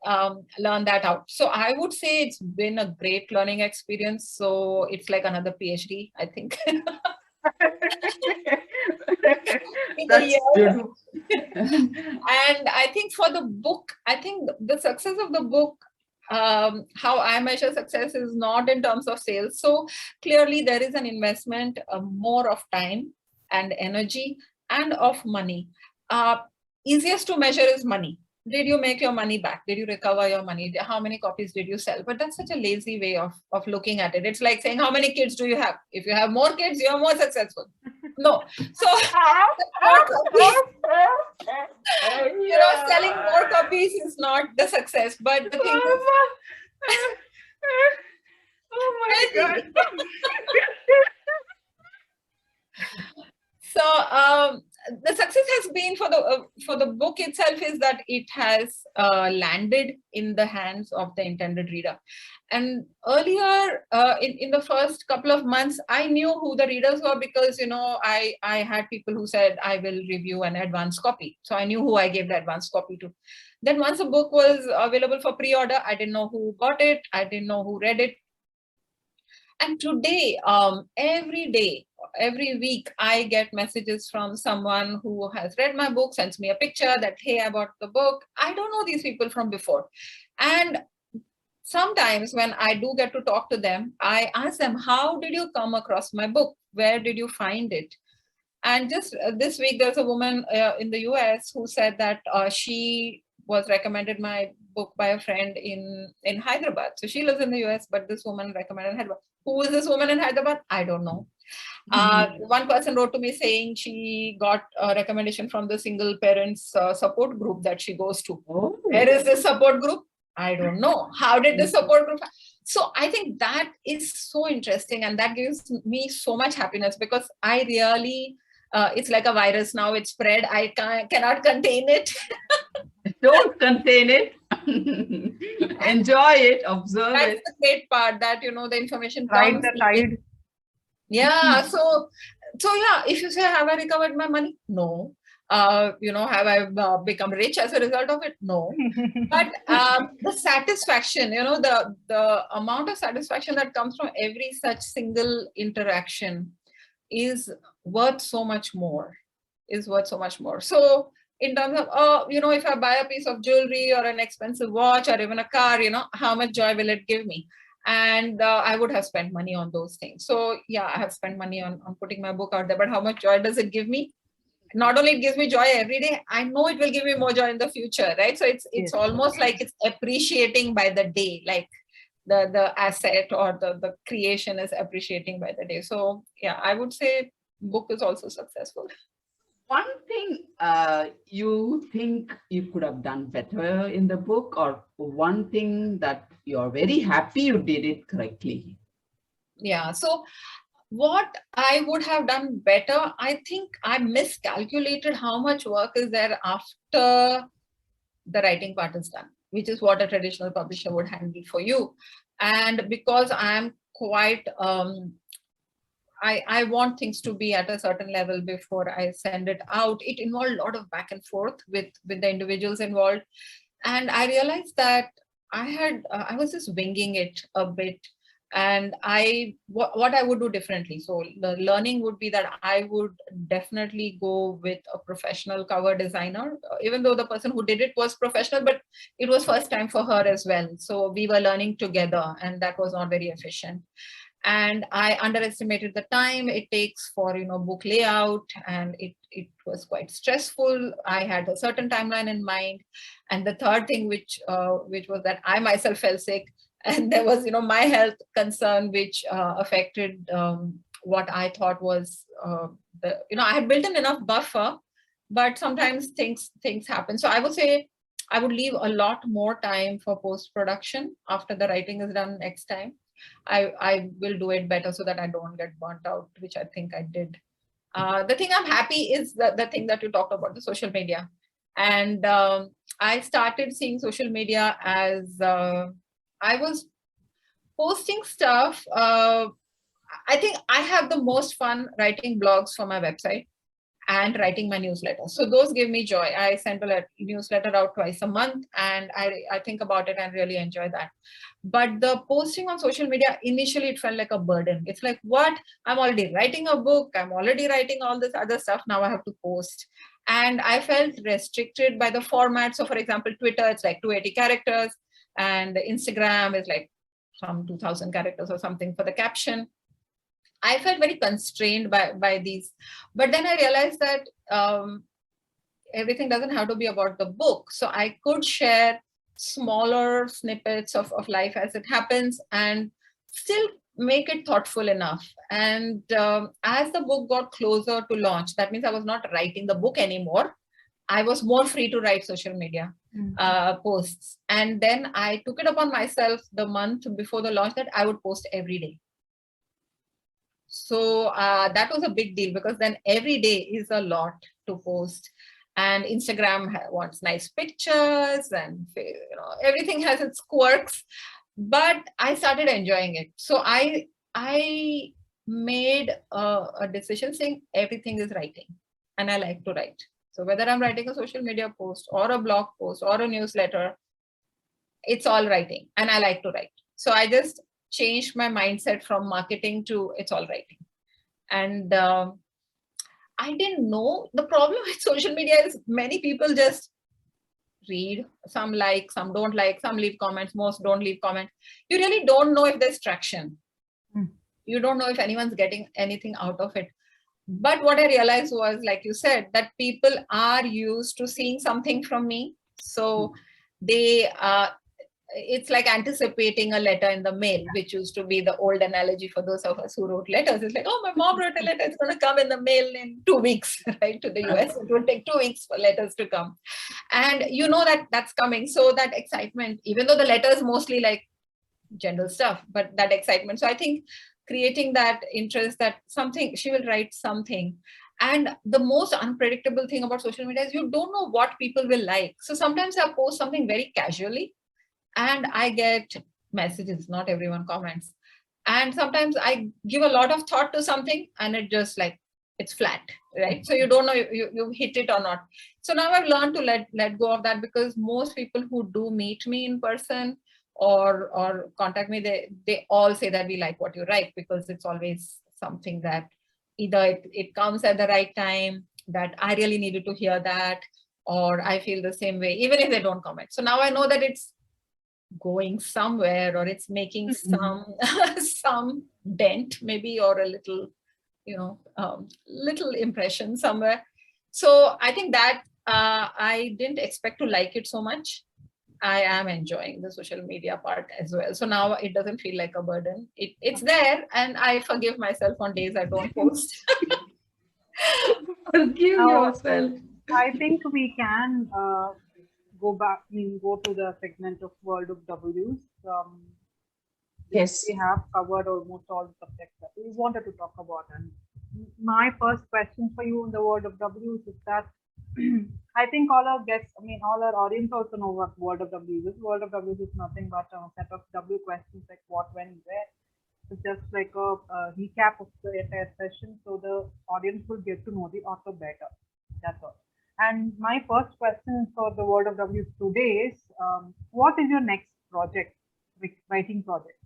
Speaker 2: learn that out. So I would say it's been a great learning experience. So it's like another PhD, I think.
Speaker 3: That's beautiful.
Speaker 2: And I think for the book, I think the success of the book, how I measure success is not in terms of sales. So clearly there is an investment, more of time and energy and of money. Easiest to measure is money. Did you make your money back? Did you recover your money? How many copies did you sell? But that's such a lazy way of looking at it. It's like saying, how many kids do you have? If you have more kids, you're more successful. No. So more copies, selling more copies is not the success. But the thing is,
Speaker 3: oh my God.
Speaker 2: So the success has been for the book itself is that it has landed in the hands of the intended reader. And earlier, in the first couple of months, I knew who the readers were because, I had people who said, I will review an advance copy. So I knew who I gave the advance copy to. Then once a book was available for pre-order, I didn't know who got it. I didn't know who read it. And today, every day, every week, I get messages from someone who has read my book, sends me a picture that, hey, I bought the book. I don't know these people from before. And sometimes when I do get to talk to them, I ask them, how did you come across my book? Where did you find it? And just this week, there's a woman in the US who said that she was recommended my book by a friend in Hyderabad. So she lives in the US, but this woman recommended Hyderabad. Who is this woman in Hyderabad? I don't know. One person wrote to me saying she got a recommendation from the single parents support group that she goes to.
Speaker 3: Oh.
Speaker 2: Where is this support group? I don't know. How did the support group? So I think that is so interesting. And that gives me so much happiness because I really, it's like a virus now, it's spread. I cannot contain it.
Speaker 3: Don't contain it. Enjoy it, observe
Speaker 2: That's
Speaker 3: it.
Speaker 2: the great part that, the information
Speaker 1: Ride
Speaker 2: comes.
Speaker 1: the tide.
Speaker 2: Yeah. So yeah, if you say, have I recovered my money? No. Have I become rich as a result of it? No. But the satisfaction, the amount of satisfaction that comes from every such single interaction is worth so much more, So in terms of, if I buy a piece of jewelry or an expensive watch or even a car, how much joy will it give me? And I would have spent money on those things. So yeah, I have spent money on putting my book out there, but how much joy does it give me? Not only it gives me joy every day, I know it will give me more joy in the future, right? So it's almost like it's appreciating by the day, like the asset or the creation is appreciating by the day. So yeah, I would say book is also successful.
Speaker 3: One thing you think you could have done better in the book, or one thing that you're very happy you did it correctly?
Speaker 2: Yeah, so what I would have done better, I think I miscalculated how much work is there after the writing part is done, which is what a traditional publisher would handle for you. And because I'm quite, I want things to be at a certain level before I send it out. It involved a lot of back and forth with the individuals involved. And I realized that I was just winging it a bit. And what I would do differently. So the learning would be that I would definitely go with a professional cover designer, even though the person who did it was professional, but it was first time for her as well. So we were learning together and that was not very efficient. And I underestimated the time it takes for, book layout, and it was quite stressful. I had a certain timeline in mind. And the third thing, which was that I myself fell sick. And there was, my health concern, which affected what I thought was, I had built in enough buffer, but sometimes things happen. So I would say I would leave a lot more time for post-production after the writing is done next time. I will do it better so that I don't get burnt out, which I think I did. The thing I'm happy is the thing that you talked about, the social media. And I started seeing social media as I was posting stuff. I think I have the most fun writing blogs for my website and writing my newsletter. So those give me joy. I send a newsletter out twice a month, and I think about it and really enjoy that. But the posting on social media, initially it felt like a burden. It's like, what? I'm already writing a book. I'm already writing all this other stuff. Now I have to post. And I felt restricted by the format. So for example, Twitter, it's like 280 characters, and Instagram is like some 2000 characters or something for the caption. I felt very constrained by these. But then I realized that everything doesn't have to be about the book. So I could share smaller snippets of life as it happens and still make it thoughtful enough. And as the book got closer to launch, that means I was not writing the book anymore. I was more free to write social media posts. And then I took it upon myself the month before the launch that I would post every day. So that was a big deal, because then every day is a lot to post. And Instagram wants nice pictures, and everything has its quirks. But I started enjoying it. So I made a decision saying everything is writing, and I like to write. So whether I'm writing a social media post or a blog post or a newsletter, it's all writing, and I like to write. So I just changed my mindset from marketing to it's all writing. And I didn't know the problem with social media is many people just read, some like, some don't like, some leave comments, most don't leave comments. You really don't know if there's traction. You don't know if anyone's getting anything out of it. But what I realized was, like you said, that people are used to seeing something from me. So they it's like anticipating a letter in the mail, which used to be the old analogy for those of us who wrote letters. It's like, oh, my mom wrote a letter, it's going to come in the mail in 2 weeks, right? To the US, it will take 2 weeks for letters to come. And you know that that's coming. So that excitement, even though the letter is mostly like general stuff, but that excitement. So I think creating that interest that something, she will write something. And the most unpredictable thing about social media is you don't know what people will like. So sometimes I post something very casually, and I get messages, not everyone comments. And sometimes I give a lot of thought to something and it just like, it's flat, right? So you don't know you hit it or not. So now I've learned to let go of that, because most people who do meet me in person or contact me, they all say that we like what you write, because it's always something that either it comes at the right time, that I really needed to hear that, or I feel the same way, even if they don't comment. So now I know that it's going somewhere, or it's making some dent maybe, or a little, little impression somewhere. So I think that I didn't expect to like it so much. I am enjoying the social media part as well. So now it doesn't feel like a burden. It's there, and I forgive myself on days I don't post.
Speaker 3: Forgive yourself.
Speaker 1: I think we can go to the segment of World of W's.
Speaker 3: Yes.
Speaker 1: We have covered almost all the subjects that we wanted to talk about. And my first question for you in the World of W's is that I think all our guests, all our audience also know what World of W's is. World of W's is nothing but a set of W questions like what, when, where. It's just like a recap of the entire session, so the audience will get to know the author better. That's all. And my first question for the World of W's today is, what is your next project, writing project?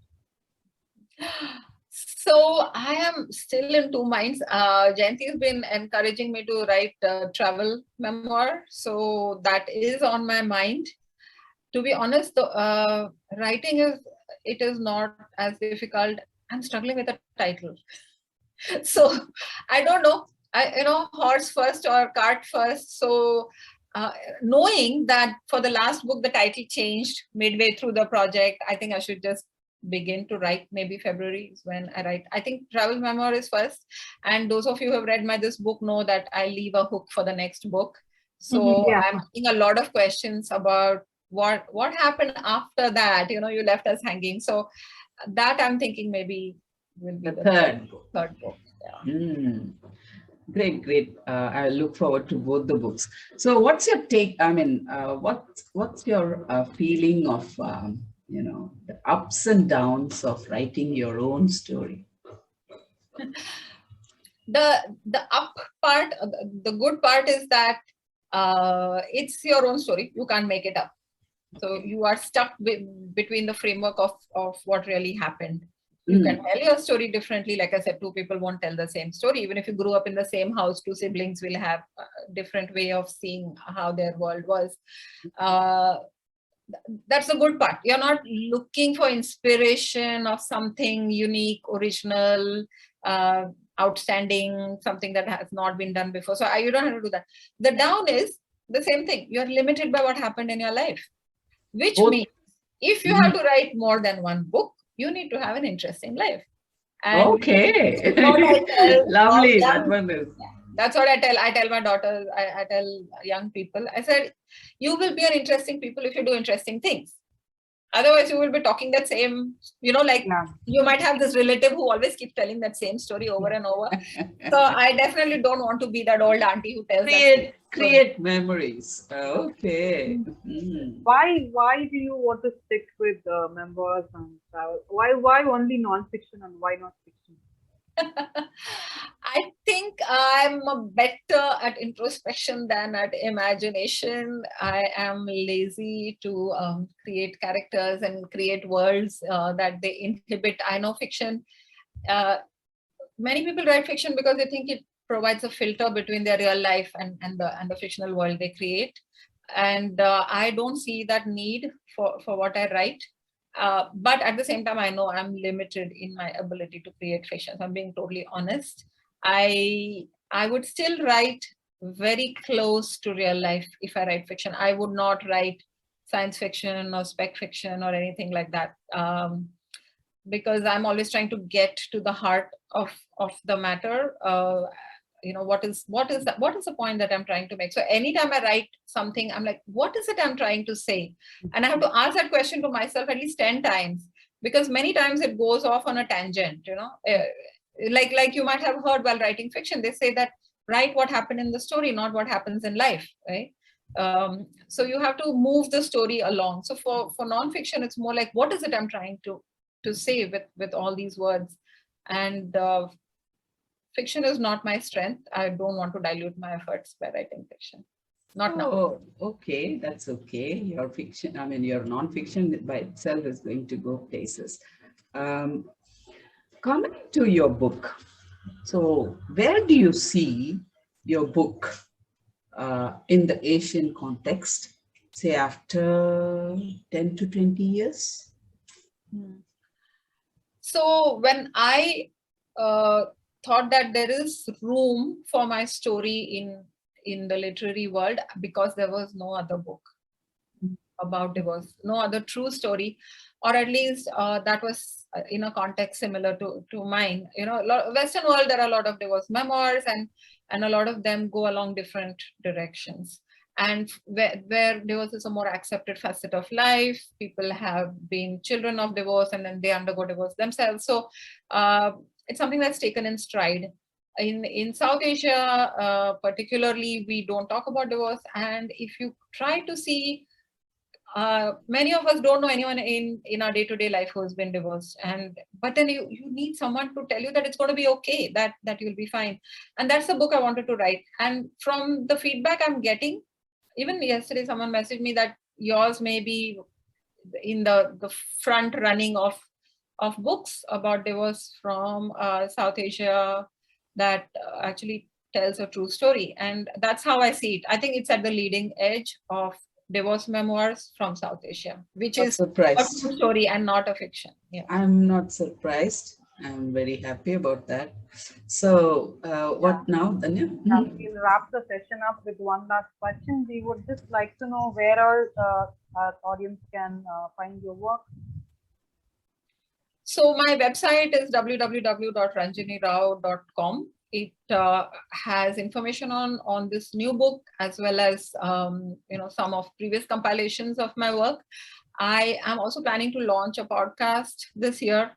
Speaker 2: So I am still in two minds. Jayanti has been encouraging me to write travel memoir. So that is on my mind. To be honest, the writing is not as difficult. I'm struggling with the title. So I don't know. Horse first or cart first. So knowing that for the last book, the title changed midway through the project, I think I should just begin to write. Maybe February is when I write. I think travel memoir is first. And those of you who have read this book know that I leave a hook for the next book. So I'm asking a lot of questions about what happened after that. You left us hanging. So that I'm thinking maybe will be the third book. Yeah.
Speaker 3: Great. I look forward to both the books. So what's your take? What's your feeling of the ups and downs of writing your own story?
Speaker 2: The up part, the good part is that it's your own story. You can't make it up. So you are stuck between the framework of what really happened. You can tell your story differently. Like I said, two people won't tell the same story. Even if you grew up in the same house, two siblings will have a different way of seeing how their world was. That's the good part. You're not looking for inspiration of something unique, original, outstanding, something that has not been done before. So you don't have to do that. The down is the same thing. You're limited by what happened in your life, which means if you have to write more than one book, you need to have an interesting life. And
Speaker 3: okay. Lovely. That one is.
Speaker 2: That's what I tell my daughters, I tell young people. I said, you will be an interesting people if you do interesting things. Otherwise, you will be talking that same, you might have this relative who always keeps telling that same story over and over. So I definitely don't want to be that old auntie who tells
Speaker 3: create memories. Okay.
Speaker 1: Why do you want to stick with memoirs and travel? Why only non-fiction and why not fiction?
Speaker 2: I think I'm better at introspection than at imagination. I am lazy to create characters and create worlds that they inhibit. I know fiction. Many people write fiction because they think it provides a filter between their real life and the fictional world they create. And I don't see that need for what I write. But at the same time, I know I'm limited in my ability to create fiction. So I'm being totally honest. I would still write very close to real life if I write fiction. I would not write science fiction or spec fiction or anything like that, because I'm always trying to get to the heart of the matter. What is the point that I'm trying to make? So anytime I write something, I'm like, what is it I'm trying to say? And I have to ask that question to myself at least 10 times, because many times it goes off on a tangent, like you might have heard while writing fiction, they say that write what happened in the story, not what happens in life, right? So you have to move the story along. So for nonfiction, it's more like, what is it I'm trying to say with all these words? And fiction is not my strength. I don't want to dilute my efforts by writing fiction. Not now.
Speaker 3: Oh, okay. That's okay. Your fiction, your non-fiction by itself is going to go places. Coming to your book. So where do you see your book in the Asian context, say after 10 to 20 years?
Speaker 2: So when I thought that there is room for my story in the literary world, because there was no other book about divorce, no other true story, or at least that was in a context similar to mine. Western world, there are a lot of divorce memoirs, and a lot of them go along different directions. And where divorce is a more accepted facet of life, people have been children of divorce and then they undergo divorce themselves. So it's something that's taken in stride. In South Asia, particularly, we don't talk about divorce. And if you try to see, many of us don't know anyone in our day-to-day life who has been divorced. But then you need someone to tell you that it's going to be okay, that you'll be fine. And that's the book I wanted to write. And from the feedback I'm getting, even yesterday, someone messaged me that yours may be in the front running of books about divorce from South Asia that actually tells a true story. And that's how I see it. I think it's at the leading edge of divorce memoirs from South Asia, which is a true story and not a fiction. Yeah.
Speaker 3: I'm not surprised. I'm very happy about that. So what now, Danya?
Speaker 1: We'll wrap the session up with one last question. We would just like to know where our audience can find your work.
Speaker 2: So my website is www.ranjanirao.com. It has information on this new book, as well as some of previous compilations of my work. I am also planning to launch a podcast this year.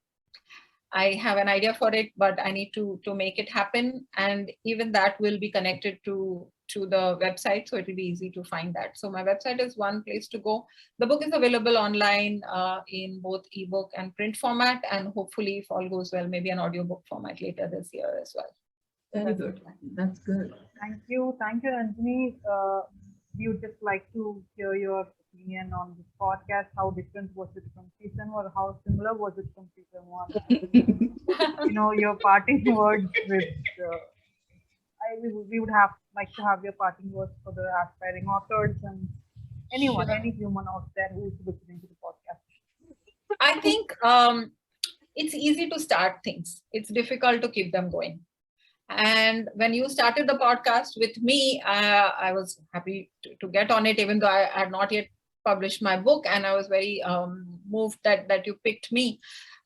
Speaker 2: I have an idea for it, but I need to make it happen. And even that will be connected to to the website, so it will be easy to find that. So my website is one place to go. The book is available online in both ebook and print format, and hopefully, if all goes well, maybe an audiobook format later this year as well.
Speaker 3: Very good. That's good.
Speaker 1: Thank you, Ranjani. We would just like to hear your opinion on this podcast. How different was it from season 1, or how similar was it from season 1? Your parting words with. We would have like to have your parting words for the aspiring authors and anyone,
Speaker 2: Sure.
Speaker 1: any human out there who is listening to the podcast.
Speaker 2: I think it's easy to start things. It's difficult to keep them going. And when you started the podcast with me, I was happy to get on it, even though I had not yet published my book, and I was very moved that you picked me.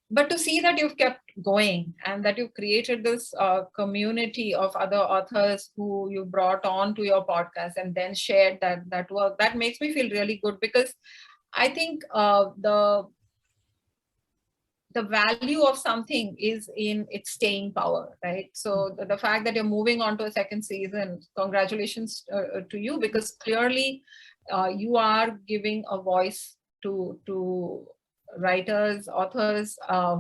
Speaker 2: But to see that you've kept going and that you've created this community of other authors who you brought on to your podcast and then shared that work, that makes me feel really good, because I think the value of something is in its staying power, right? So the fact that you're moving on to a second season, congratulations to you, because clearly you are giving a voice to writers, authors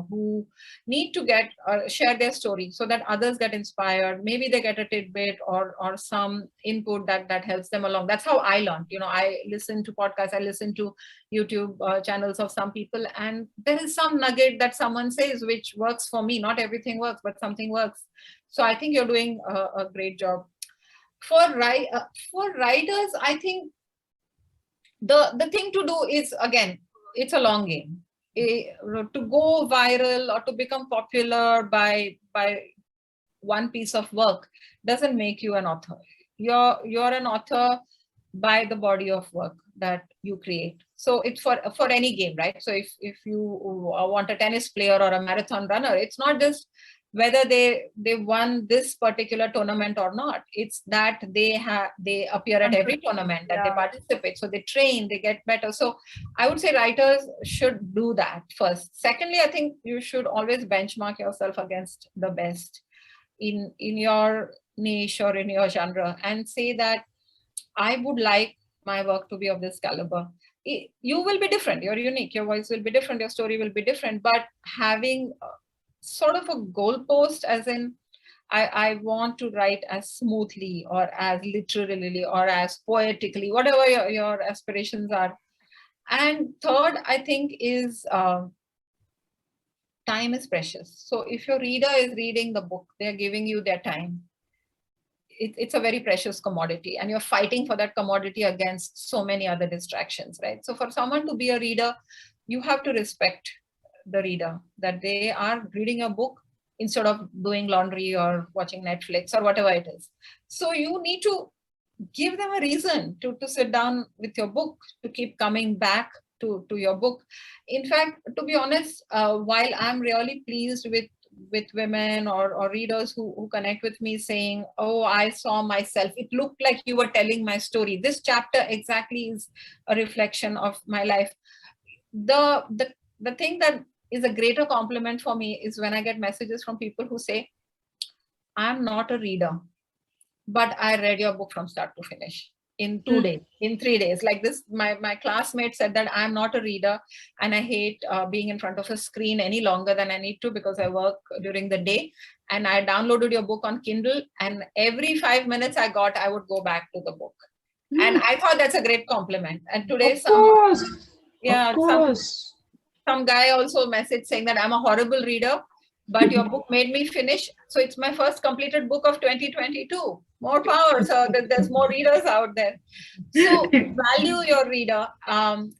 Speaker 2: who need to get share their story so that others get inspired. Maybe they get a tidbit or some input that helps them along. That's how I learned. I listen to podcasts, I listen to YouTube channels of some people, and there is some nugget that someone says which works for me. Not everything works, but something works. So I think you're doing a great job. For writers, I think the thing to do is, again, it's a long game. To go viral or to become popular by one piece of work doesn't make you an author. You're an author by the body of work that you create. So it's for any game, right? So if you want a tennis player or a marathon runner, it's not just whether they won this particular tournament or not. It's that they appear at every tournament, that they participate. So they train, they get better. So I would say writers should do that first. Secondly, I think you should always benchmark yourself against the best in your niche or in your genre, and say that I would like my work to be of this caliber. You will be different, you're unique, your voice will be different, your story will be different, but having sort of a goalpost, as in I want to write as smoothly or as literally or as poetically, whatever your aspirations are. And third, I think, is time is precious. So if your reader is reading the book, they're giving you their time. It's a very precious commodity, and you're fighting for that commodity against so many other distractions, right? So for someone to be a reader, you have to respect the reader, that they are reading a book instead of doing laundry or watching Netflix or whatever it is. So you need to give them a reason to sit down with your book, to keep coming back to your book. In fact, to be honest, while I'm really pleased with women or readers who connect with me saying, oh, I saw myself, it looked like you were telling my story, this chapter exactly is a reflection of my life. The thing that is a greater compliment for me is when I get messages from people who say, I'm not a reader, but I read your book from start to finish in 2 days, in 3 days. Like this, my classmate said that I'm not a reader and I hate being in front of a screen any longer than I need to, because I work during the day, and I downloaded your book on Kindle, and every 5 minutes I would go back to the book. And I thought that's a great compliment. And today some guy also messaged saying that I'm a horrible reader, but your book made me finish. So it's my first completed book of 2022. More power. So there's more readers out there. So value your reader.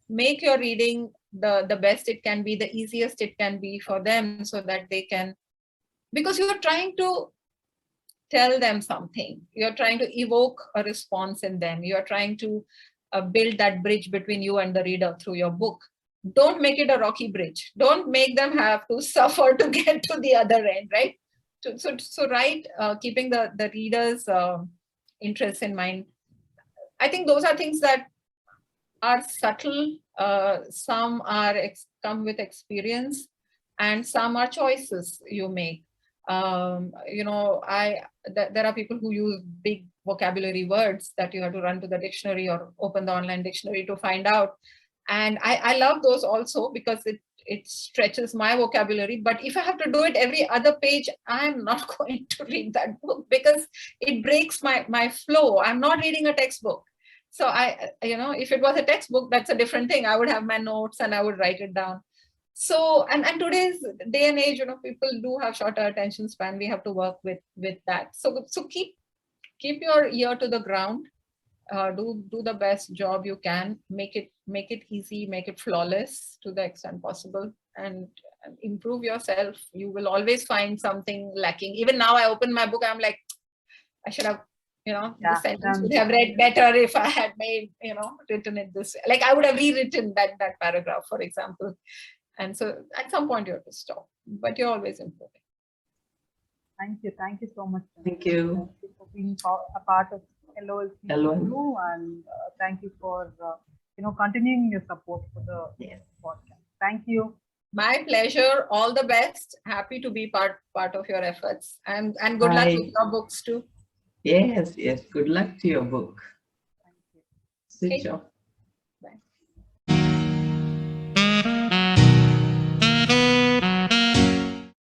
Speaker 2: Make your reading the best it can be, the easiest it can be for them, so that they can, because you're trying to tell them something. You're trying to evoke a response in them. You're trying to build that bridge between you and the reader through your book. Don't make it a rocky bridge. Don't make them have to suffer to get to the other end, right? So write, keeping the reader's interests in mind. I think those are things that are subtle. Some are come with experience, and some are choices you make. You know, there are people who use big vocabulary words that you have to run to the dictionary or open the online dictionary to find out. And I love those also because it stretches my vocabulary. But if I have to do it every other page, I'm not going to read that book because it breaks my flow. I'm not reading a textbook. So you know, if it was a textbook, that's a different thing. I would have my notes and I would write it down. So, and today's day and age, you know, people do have shorter attention span. We have to work with that. So keep your ear to the ground. Do the best job you can. Make it easy, make it flawless to the extent possible, and improve yourself. You will always find something lacking. Even now, I open my book, I'm like, I should have, you know, the sentence would have read better if I had written it this way. Like I would have rewritten that paragraph, for example. And so at some point you have to stop, but you're always improving.
Speaker 1: Thank you so much.
Speaker 3: Thank you.
Speaker 1: Thank you for being a part of LOL. And thank you for continuing your support for the podcast. Thank you.
Speaker 2: My pleasure. All the best. Happy to be part of your efforts, and good luck with your books too.
Speaker 3: Yes. Good luck to your book.
Speaker 1: Thank you.
Speaker 3: Good job.